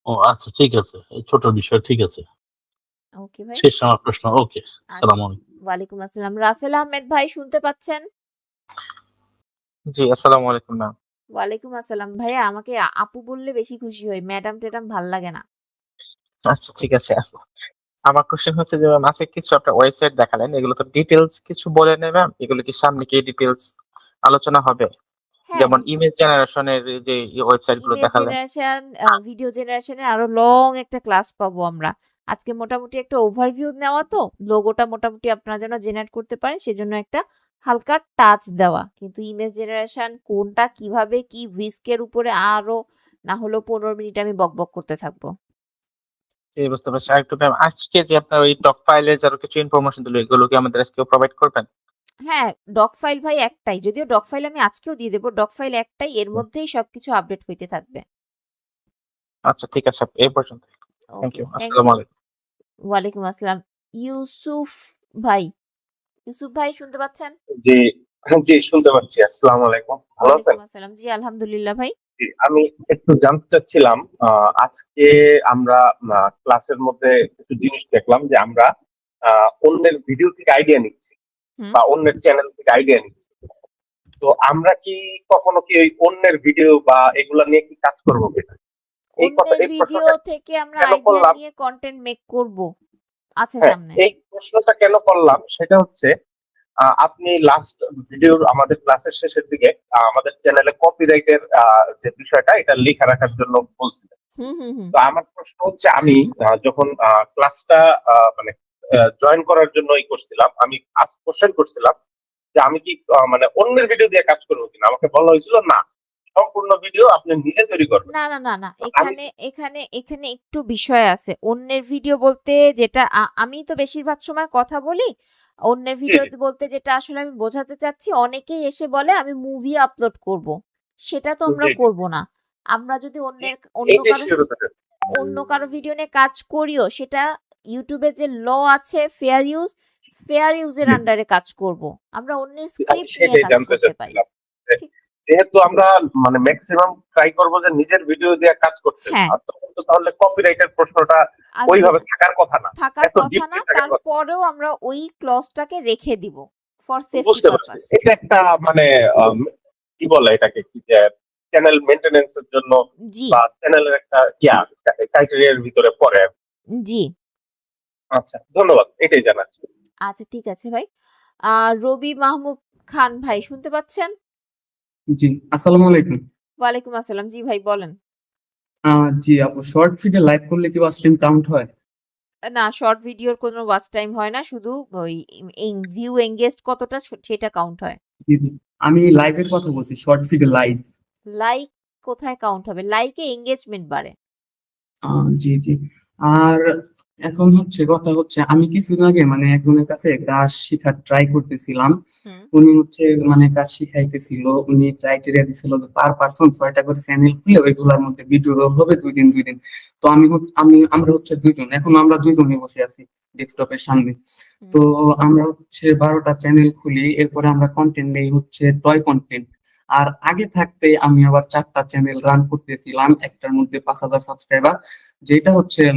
Speaker 3: ও আচ্ছা, ঠিক আছে, এই ছোট বিষয়। ঠিক আছে,
Speaker 1: ওকে ভাই।
Speaker 3: শেষ আমার প্রশ্ন। ওকে,
Speaker 1: আচ্ছা,
Speaker 3: আসসালামু আলাইকুম।
Speaker 1: ওয়ালাইকুম আসসালাম। রাসেল আহমেদ ভাই শুনতে পাচ্ছেন?
Speaker 11: জি, আসসালামু আলাইকুম ম্যাম।
Speaker 1: ওয়ালাইকুম আসসালাম। ভাইয়া আমাকে আপু বললে বেশি খুশি হই, ম্যাডাম টেডাম ভাল লাগে না।
Speaker 11: আচ্ছা ঠিক আছে। আমার কোশ্চেন হচ্ছে যে ম্যাম, আজকে কিছু আপনার ওয়েবসাইট দেখালেন, এগুলো তো ডিটেলস কিছু বলে নেই ম্যাম, এগুলো কি সামনে কি ডিটেলস আলোচনা হবে?
Speaker 1: হ্যাঁ,
Speaker 11: যেমন ইমেজ জেনারেশনের যে ওয়েবসাইট গুলো
Speaker 1: ইমেজ
Speaker 11: দেখালেন।
Speaker 1: জেনারেশন, ভিডিও জেনারেশনের আরো লং একটা ক্লাস পাবো আমরা। আজকে মোটামুটি একটা ওভারভিউ নেওয়া, তো লোগোটা মোটামুটি আপনারা যেন জেনারেট করতে পারেন সেজন্য একটা হালকা টাচ দেওয়া। কিন্তু ইমেজ জেনারেশন কোনটা কিভাবে কি হুইস্কের উপরে আরো না হলেও 15 মিনিট আমি বকবক করতে থাকবো।
Speaker 11: যে বুঝতে পারছি। আরেকটু ম্যাম, আজকে যে আপনার ওই টক ফাইলের যারা কিছু ইনফরমেশন দিল, এগুলো কি আমাদের আজকে প্রোভাইড করবেন?
Speaker 1: হ্যাঁ, ডক ফাইল ভাই একটাই, যদিও ডক ফাইল আমি আজকেও দিয়ে দেবো। ডক ফাইল একটাই, এর মধ্যেই সবকিছু আপডেট হইতে থাকবে।
Speaker 11: আচ্ছা ঠিক আছে, এই পর্যন্ত। Thank
Speaker 1: okay,
Speaker 11: you.
Speaker 1: থ্যাংক
Speaker 11: আসসালামু
Speaker 1: ইউ।
Speaker 11: আলাইকুম।
Speaker 1: ওয়ালাইকুম আসসালাম। ইউসুফ ভাই, ইউসুফ ভাই শুনতে পাচ্ছেন?
Speaker 12: জি, জি শুনতে পাচ্ছি। আসসালামু আলাইকুম। ভালো আছেন?
Speaker 1: ওয়ালাইকুম আসসালাম। জি আলহামদুলিল্লাহ ভাই।
Speaker 12: জি, আমি একটু জানতে চাচ্ছিলাম, আজকে আমরা ক্লাসের মধ্যে কিছু জিনিস দেখলাম যে আমরা অন্যের ভিডিও থেকে আইডিয়া নিচ্ছি
Speaker 1: হুম।
Speaker 12: বা অন্যের চ্যানেল থেকে আইডিয়া নিচ্ছি। তো আমরা কি কখনো কি ওই অন্যের ভিডিও বা এগুলা নিয়ে কি কাজ করবো কিনা?
Speaker 1: অন্যের
Speaker 12: এই
Speaker 1: ভিডিও
Speaker 12: প্রশ্নটা
Speaker 1: থেকে আমরা
Speaker 12: কেন
Speaker 1: আইডিয়া
Speaker 12: করলাম?
Speaker 1: নিয়ে কন্টেন্ট মেক করব আচ্ছা
Speaker 12: হ্যাঁ,
Speaker 1: সামনে।
Speaker 12: এই প্রশ্নটা কেন করলাম সেটা হচ্ছে, আপনি লাস্ট ভিডিওর আমাদের ক্লাসের শেষের দিকে আমাদের চ্যানেলে কপিরাইটের যে বিষয়টা এটা লেখা রাখার জন্য বলছিলেন।
Speaker 1: হুম হুম হুম
Speaker 12: তো আমার প্রশ্ন হচ্ছে, আমি যখন ক্লাসটা মানে জয়েন করার জন্য করছিলাম, আমি আজ কোশ্চেন করছিলাম যে আমি কি মানে অন্যের ভিডিও দিয়ে কাজ করবো কিনা। আমাকে বলা হয়েছিল না, সম্পূর্ণ ভিডিও আপনি নিজে তৈরি করবেন।
Speaker 1: না না না না,
Speaker 12: তো আমি
Speaker 1: এখানে একটু বিষয় আছে। অন্যের ভিডিও বলতে যেটা আমি তো বেশিরভাগ সময় কথা বলি, অন্যের
Speaker 12: জি
Speaker 1: ভিডিও
Speaker 12: জি
Speaker 1: বলতে যেটা আসলে আমি বোঝাতে চাচ্ছি, অনেকেই এসে বলে আমি মুভি আপলোড করব, সেটা তো আমরা
Speaker 12: জি জি
Speaker 1: করব না। আমরা যদি
Speaker 12: জি,
Speaker 1: অন্য
Speaker 12: এই যে
Speaker 1: কারো
Speaker 12: শিরোধার্য।
Speaker 1: ভিডিও নিয়ে কাজ করিও, সেটা ইউটিউবের যে ল আছে ফেয়ার ইউজের
Speaker 12: জি,
Speaker 1: আন্ডারে কাজ করব। আমরা অন্যের
Speaker 12: আমি
Speaker 1: স্ক্রিপ্ট নিয়ে
Speaker 12: সেটাই
Speaker 1: কাজ
Speaker 12: জানতে
Speaker 1: করতে পারি।
Speaker 12: চাচ্ছিলাম যে,
Speaker 1: ঠিক।
Speaker 12: যেহেতু আমরা মানে ম্যাক্সিমাম ট্রাই করবো যে নিজের ভিডিও দিয়ে কাজ করতে,
Speaker 1: হ্যাঁ,
Speaker 12: আর তখন তো তাহলে কপিরাইটের প্রশ্নটা
Speaker 1: আসবে
Speaker 12: ওইভাবে
Speaker 1: না,
Speaker 12: থাকার কথা না,
Speaker 1: থাকার
Speaker 12: এত
Speaker 1: কথা না।
Speaker 12: ডিপলি থাকার কথা।
Speaker 1: তারপরেও আমরা ওই ক্লজটাকে রেখে দিব ফর সেফটি
Speaker 12: বুঝতে পারছি,
Speaker 1: পারপাস।
Speaker 12: এটা একটা মানে কি বলে এটাকে, কি যে চ্যানেল মেনটেনেন্সের জন্য
Speaker 1: জি
Speaker 12: বা চ্যানেলের একটা ক্রাইটেরিয়ার ভিতরে পড়ে আর কি।
Speaker 1: জি।
Speaker 12: আচ্ছা, ধন্যবাদ, এটাই জানাচ্ছি।
Speaker 1: আচ্ছা ঠিক আছে ভাই। রবি মাহমুদ খান ভাই শুনতে পাচ্ছেন?
Speaker 13: জি, আসসালামু আলাইকুম।
Speaker 1: ওয়ালাইকুম আসসালাম। জি ভাই বলেন।
Speaker 13: জি আপু, শর্ট ফিডে লাইভ করলে কি ওয়াচ টাইম কাউন্ট হয়?
Speaker 1: না, শর্ট ভিডিওর কোনো ওয়াচ টাইম হয় না, শুধু ওই ভিউ এঙ্গেজড কতটা সেটা কাউন্ট হয়।
Speaker 13: জি, জি। আমি লাইভের কথা বলছি, শর্ট ফিডে লাইভ।
Speaker 1: লাইক কোথায় কাউন্ট হবে? লাইকে এঙ্গেজমেন্ট বাড়ে।
Speaker 13: জি জি। আর এখন কথা হচ্ছে, আমি কিছুদিন আগে মানে একজনের কাছে কাজ শেখার ট্রাই করতেছিলাম।
Speaker 1: হুম
Speaker 13: উনি মানে কাজ শিখাইতেছিল। উনি ক্রাইটেরিয়া দিছিল যে পার পার্সন 6টা করে চ্যানেল খুলে ওইগুলোর মধ্যে ভিডিও রোল হবে 2 দিন। তো আমরা দুইজন, এখন আমরা দুইজনই বসে আছি ডেস্কটপের সামনে।
Speaker 1: হুম
Speaker 13: তো আমরা 12টা চ্যানেল খুলি, এরপরে আমরা কন্টেন্ট নেই টয় কন্টেন্ট। আর আগে থাকতে আমি আবার 4টা চ্যানেল রান করতেছিলাম, একটার মধ্যে 5,000 সাবস্ক্রাইবার, যেটা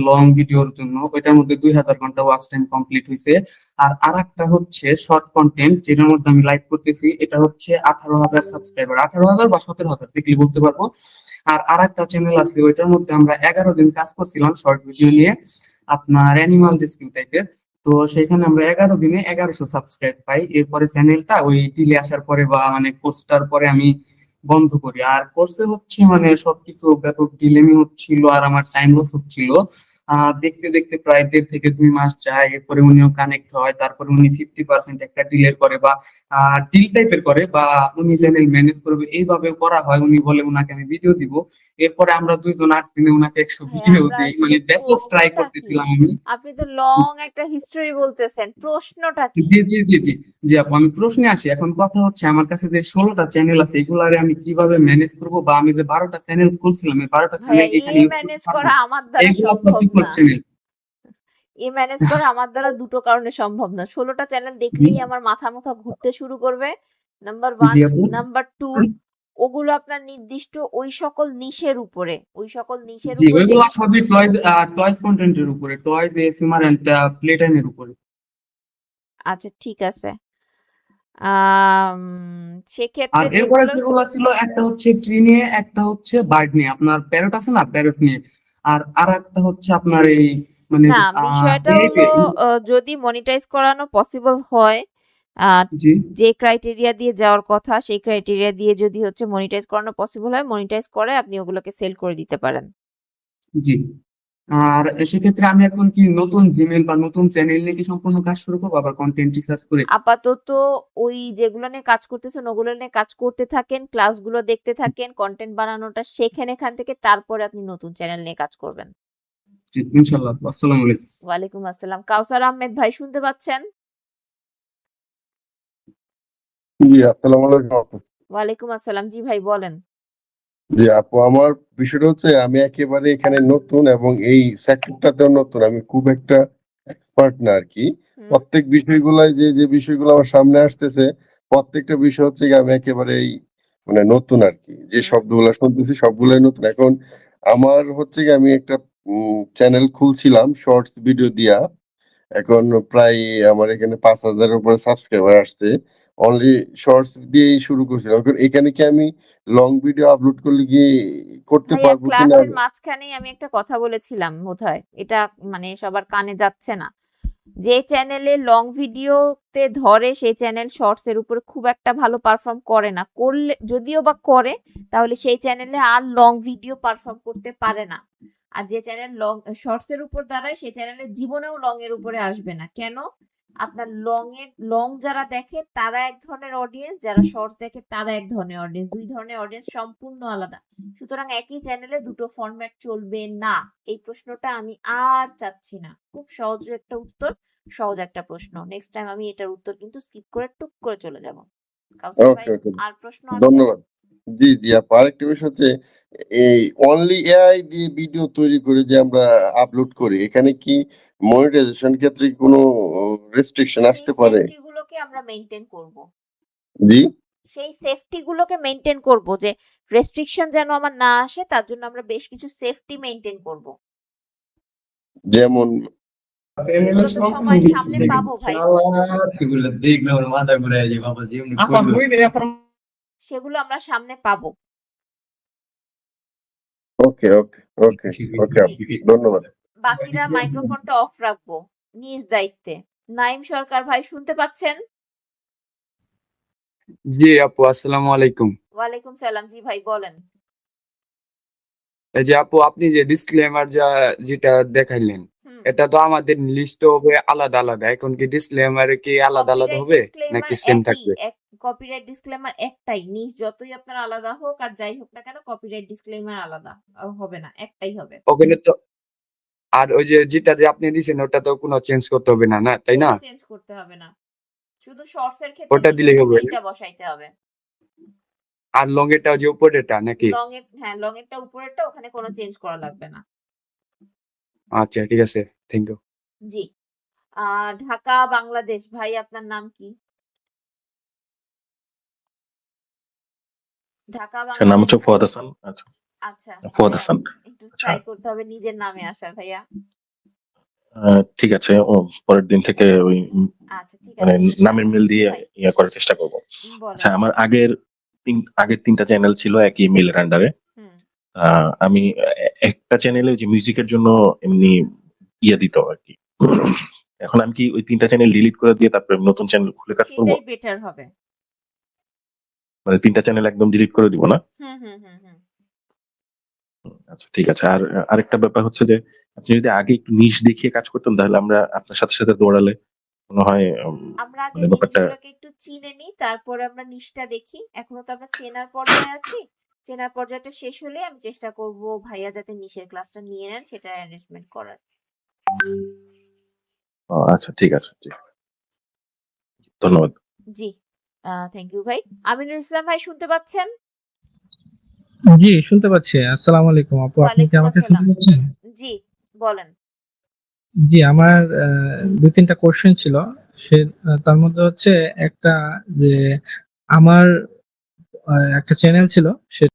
Speaker 13: লং ভিডিওর জন্য, ওইটার মধ্যে 2,000 ঘন্টা ওয়াচ টাইম কমপ্লিট হয়েছে। আর আরেকটা শর্ট কন্টেন্ট, যেটার মধ্যে আমি লাইভ করতেছি, এটা 18,000 সাবস্ক্রাইবার, 18,000 বা 17,000 দেখলে বলতে পারবো। আর আরেকটা চ্যানেল আছে, ওইটার মধ্যে আমরা 11 দিন কাজ করছিলাম শর্ট ভিডিও নিয়ে, আপনার অ্যানিমাল রেস্কিউ টাইপের। তো সেখানে আমরা 11 দিনে 1100 সাবস্ক্রাইব পাই। এরপরে চ্যানেলটা ওই ডিলে আসার পরে বা মানে কোর্সটার পরে আমি বন্ধ করি। আর কোর্সে মানে সবকিছু ব্যাপক ডিলেমি হচ্ছিল, আর আমার টাইম লস হচ্ছিল। দেখতে দেখতে প্রায় 1.5 থেকে 2 মাস যায়, এরপরে উনিও কানেক্ট হয়, তারপরে উনি 50% একটা ডিলের করে বা ডিল টাইপের করে, বা উনি চ্যানেল ম্যানেজ করবে, এইভাবে করা হয়। উনি বলে উনাকে আমি ভিডিও দিব, এরপরে আমরা দুইজন 8 দিনে উনাকে 100
Speaker 1: ভাই
Speaker 13: ভিডিও
Speaker 1: আমরা
Speaker 13: দিই।
Speaker 1: আসলে
Speaker 13: মানে ব্যাপক ট্রাই
Speaker 1: প্রশ্নটা কি?
Speaker 13: করতেছিলাম আমি।
Speaker 1: আপনি তো লং একটা হিস্টোরি বলতেছেন, প্রশ্নটা কি?
Speaker 13: জি জি জি জি। জি আপু, আমি প্রশ্নে আসি। এখন কথা আমার কাছে যে 16টা চ্যানেল আছে, এগুলারে আমি কিভাবে ম্যানেজ করব, বা আমি যে 12টা চ্যানেল খুলছিলাম, এই 12টা
Speaker 1: ভাইয়া
Speaker 13: চ্যানেল এখানে
Speaker 1: এ
Speaker 13: ইউজ করতে
Speaker 1: ম্যানেজ
Speaker 13: পারবো?
Speaker 1: করা আমার দ্বারা
Speaker 13: এইগুলো
Speaker 1: সম্ভব না।
Speaker 13: চ্যানেল।
Speaker 1: এ ম্যানেজ করা আমার দ্বারা দুটো কারণে সম্ভব না। 16টা চ্যানেল
Speaker 13: জি
Speaker 1: দেখলেই আমার মাথা ঘুরতে শুরু করবে, নাম্বার 1।
Speaker 13: জি আপু।
Speaker 1: নাম্বার 2, ওগুলো আপনার নির্দিষ্ট ওই সকল নিশের উপরে
Speaker 13: জি, ওইগুলা সবই টয়েস কন্টেন্টের উপরে, টয়েস, এসএমআর এন্ড প্লে টাইমের উপরে।
Speaker 1: আচ্ছা ঠিক আছে। আম,
Speaker 13: আর
Speaker 1: সেক্ষেত্রে
Speaker 13: এরপরে
Speaker 1: যেগুলো
Speaker 13: যেগুলো ছিল, একটা ট্রি নিয়ে, একটা বার্ড নিয়ে, আপনার প্যারট আছে না, প্যারট নিয়ে। আর একটা আপনার এই মানে
Speaker 1: না, বিষয়টা হলো যদি মনিটাইজ করানো পসিবল হয়
Speaker 13: জি
Speaker 1: যে ক্রাইটেরিয়া দিয়ে যাওয়ার কথা সেই ক্রাইটেরিয়া দিয়ে যদি হচ্ছে মনিটাইজ করানো পসিবল হয়, মনিটাইজ করে আপনি ওগুলোকে সেল করে দিতে পারেন।
Speaker 13: জি। আর সেক্ষেত্রে আমি এখন কি নতুন জিমেল বা নতুন চ্যানেল নিয়ে কি সম্পূর্ণ কাজ শুরু করবো আবার কন্টেন্ট রিসার্চ করে?
Speaker 1: আপাতত ওই যেগুলো নিয়ে কাজ করতেছেন ওগুলো নিয়ে কাজ করতে থাকেন, ক্লাসগুলো দেখতে থাকেন, কন্টেন্ট বানানোটা শেখেন এখান থেকে, তারপরে আপনি নতুন চ্যানেল নিয়ে কাজ করবেন।
Speaker 13: জি, ইনশাল্লাহ। আসসালামু আলাইকুম।
Speaker 1: ওয়ালাইকুম আসসালাম। কাউসার আহমেদ ভাই শুনতে পাচ্ছেন?
Speaker 14: জি, আসসালামু আলাইকুম আপু।
Speaker 1: ওয়ালাইকুম আসসালাম। জি ভাই বলেন।
Speaker 14: জি আপু, আমার বিষয়টা হচ্ছে আমি একেবারে এখানে নতুন এবং এই সেক্টরটাতেও নতুন, আমি খুব একটা এক্সপার্ট না আর কি।
Speaker 1: হুম
Speaker 14: প্রত্যেক বিষয়গুলাই যে বিষয়গুলো আমার সামনে আসতেছে, প্রত্যেকটা বিষয় হচ্ছে কি আমি একেবারেই মানে নতুন আর কি। যে
Speaker 1: হুম
Speaker 14: শব্দগুলো শুনতেছি সবগুলাই নতুন। এখন আমার হচ্ছে কি আমি একটা চ্যানেল খুলছিলাম শর্টস ভিডিও দিয়া। এখন প্রায় আমার এখানে 5,000-এর উপরে সাবস্ক্রাইবার আসছে। অনলি শর্টস দিয়েই শুরু করছিলাম। এখন এখানে কি আমি লং ভিডিও আপলোড করলে কি করতে
Speaker 1: ভাইয়া
Speaker 14: পারবো কিনা?
Speaker 1: ক্লাসের মাঝখানেই আমি একটা কথা বলেছিলাম বোধহয়, এটা মানে সবার কানে যাচ্ছে না। যে চ্যানেলে লং ভিডিওতে ধরে সেই চ্যানেল শর্টস এর উপরে খুব একটা ভালো পারফর্ম করে না, করলে যদিও বা করে তাহলে সেই চ্যানেলে আর লং ভিডিও পারফর্ম করতে পারে না। আর যে চ্যানেল লং শর্টস এর উপর দাঁড়ায় সেই চ্যানেলের জীবনেও লং এর উপরে আসবে না। কেন? আপনার লং যারা দেখে তারা এক ধরনের অডিয়েন্স, যারা শর্টস দেখে তারা এক ধরনের অডিয়েন্স, দুই ধরনের অডিয়েন্স সম্পূর্ণ আলাদা। সুতরাং একই চ্যানেলে দুটো ফরম্যাট চলবে না। এই প্রশ্নটা আমি আর চাচ্ছি না। খুব সহজ একটা উত্তর, সহজ একটা প্রশ্ন। নেক্সট টাইম আমি এটার উত্তর কিন্তু স্কিপ করে টুক করে চলে যাব। কাউসার ভাই
Speaker 14: ওকে, ওকে।
Speaker 1: আর প্রশ্ন আছে?
Speaker 14: ধন্যবাদ। জি, জি আপু। আরেকটা বিষয় হচ্ছে এই অনলি এআই দিয়ে ভিডিও তৈরি করে যে আমরা আপলোড করি, এখানে কি মনিটাইজেশন ক্ষেত্রে কি কোনো রেস্ট্রিকশন
Speaker 1: সেই
Speaker 14: আসতে পারে?
Speaker 1: সেফটি গুলোকে আমরা মেইনটেইন করব।
Speaker 14: জি?
Speaker 1: সেই সেফটি গুলোকে মেইনটেইন করব, যে রেস্ট্রিকশন যেন আমার না আসে তার জন্য আমরা বেশ কিছু সেফটি মেইনটেইন করব।
Speaker 14: যেমন
Speaker 1: সেগুলো তো সময় সামনে পাবো ভাই। সেগুলো আমরা সামনে পাবো।
Speaker 14: ওকে, ওকে, ওকে, ওকে আপু।
Speaker 1: জি।
Speaker 14: ধন্যবাদ।
Speaker 1: বাকিরা মাইক্রোফোনটা অফ রাখবো নিজ দায়িত্বে। নাইম সরকার ভাই শুনতে পাচ্ছেন?
Speaker 15: জি আপু, আসসালামু আলাইকুম।
Speaker 1: ওয়ালাইকুম সালাম। জি ভাই বলেন।
Speaker 15: এই যে আপু, আপনি যে ডিসক্লেমার যেটা দেখাইলেন,
Speaker 1: হুম
Speaker 15: এটা তো আমাদের লিস্ট হবে আলাদা আলাদা। এখন কি ডিসক্লেমার কি আলাদা আলাদা
Speaker 1: কপিরাইট
Speaker 15: হবে
Speaker 1: ডিসক্লেমার
Speaker 15: নাকি সেম
Speaker 1: একই,
Speaker 15: থাকবে?
Speaker 1: কপিরাইট ডিসক্লেমার একটাই। নিজ যতই আপনার আলাদা হোক আর যাই হোক না কেন, কপিরাইট ডিসক্লেমার আলাদা হবে না, একটাই হবে।
Speaker 15: ওখানে তো আর ওই যেটা যে আপনি দিয়েছেন ওটা তো কোনো চেঞ্জ করতে হবে না, না তাই না?
Speaker 1: ওটা চেঞ্জ করতে হবে না, শুধু শর্টস এর ক্ষেত্রে
Speaker 15: ওটা
Speaker 1: নিজের
Speaker 15: দিলেই হবে।
Speaker 1: জিমেইলটা বসাইতে হবে।
Speaker 15: আর লং এরটা যে উপরেটা নাকি?
Speaker 1: লং এর, হ্যাঁ লং এরটা উপরেরটা, ওখানে কোনো চেঞ্জ করা লাগবে না।
Speaker 15: আচ্ছা ঠিক আছে, থ্যাংক ইউ।
Speaker 1: জি। ঢাকা বাংলাদেশ ভাই আপনার নাম কি? ঢাকা
Speaker 16: নাম
Speaker 1: বাংলাদেশ।
Speaker 16: হচ্ছে ফুয়াদ হাসান। আচ্ছা,
Speaker 1: আচ্ছা
Speaker 16: ফুয়াদ হাসান।
Speaker 1: একটু
Speaker 16: আচ্ছা,
Speaker 1: ট্রাই করতে হবে নিজের নামে আসার ভাইয়া।
Speaker 16: ঠিক আছে। পরের দিন থেকে ওই
Speaker 1: আচ্ছা ঠিক
Speaker 16: মানে
Speaker 1: আছে
Speaker 16: নামের মিল
Speaker 1: জি
Speaker 16: দিয়ে
Speaker 1: ভাই
Speaker 16: ইয়ে করার চেষ্টা করবো। আচ্ছা,
Speaker 1: বলেন।
Speaker 16: আমার আগের 3টা চ্যানেল ছিল একই মেলের আন্ডারে।
Speaker 1: হুম
Speaker 16: আমি একটা চ্যানেলে যে মিউজিকের জন্য এমনি ইয়ে দিত আর কি। এখন আমি কি ওই 3টা চ্যানেল ডিলিট করে দিয়ে তারপরে নতুন চ্যানেল খুলে কাজ করবো?
Speaker 1: সেটাই বেটার হবে।
Speaker 16: মানে 3টা চ্যানেল একদম ডিলিট করে দিব না?
Speaker 1: হুম হুম হুম হুম
Speaker 16: আচ্ছা ঠিক আছে। আর আরেকটা ব্যাপার হচ্ছে যে আপনি যদি আগে একটু নিশ দেখিয়ে কাজ করতেন তাহলে আমরা আপনার সাথে সাথে দৌড়ালে মনে হয়
Speaker 1: আমরা আগে
Speaker 16: মানে ব্যাপারটা
Speaker 1: জিনিসগুলোকে একটু চিনে নিই, তারপরে আমরা নিশটা দেখি। এখনো তো আমরা চেনার পর্যায়ে আছি। চেনার পর্যায়টা শেষ হলে আমি চেষ্টা করব ভাইয়া যাতে নিশের ক্লাসটা নিয়ে নেন সেটা অ্যারেঞ্জমেন্ট করার।
Speaker 16: আচ্ছা ঠিক আছে, জি ধন্যবাদ।
Speaker 1: জি থ্যাংক ইউ ভাই। আমিনুল ইসলাম ভাই শুনতে পাচ্ছেন?
Speaker 7: জি শুনতে পাচ্ছি। আসসালামু আলাইকুম আপু, আপনি কি
Speaker 1: ওয়ালাইকুম
Speaker 7: আমাকে
Speaker 1: আসসালাম।
Speaker 7: শুনতে পাচ্ছেন?
Speaker 1: জি বলেন।
Speaker 7: জি, আমার 2-3টা কোশ্চেন ছিল। সে তার মধ্যে হচ্ছে একটা যে আমার একটা চ্যানেল ছিল সে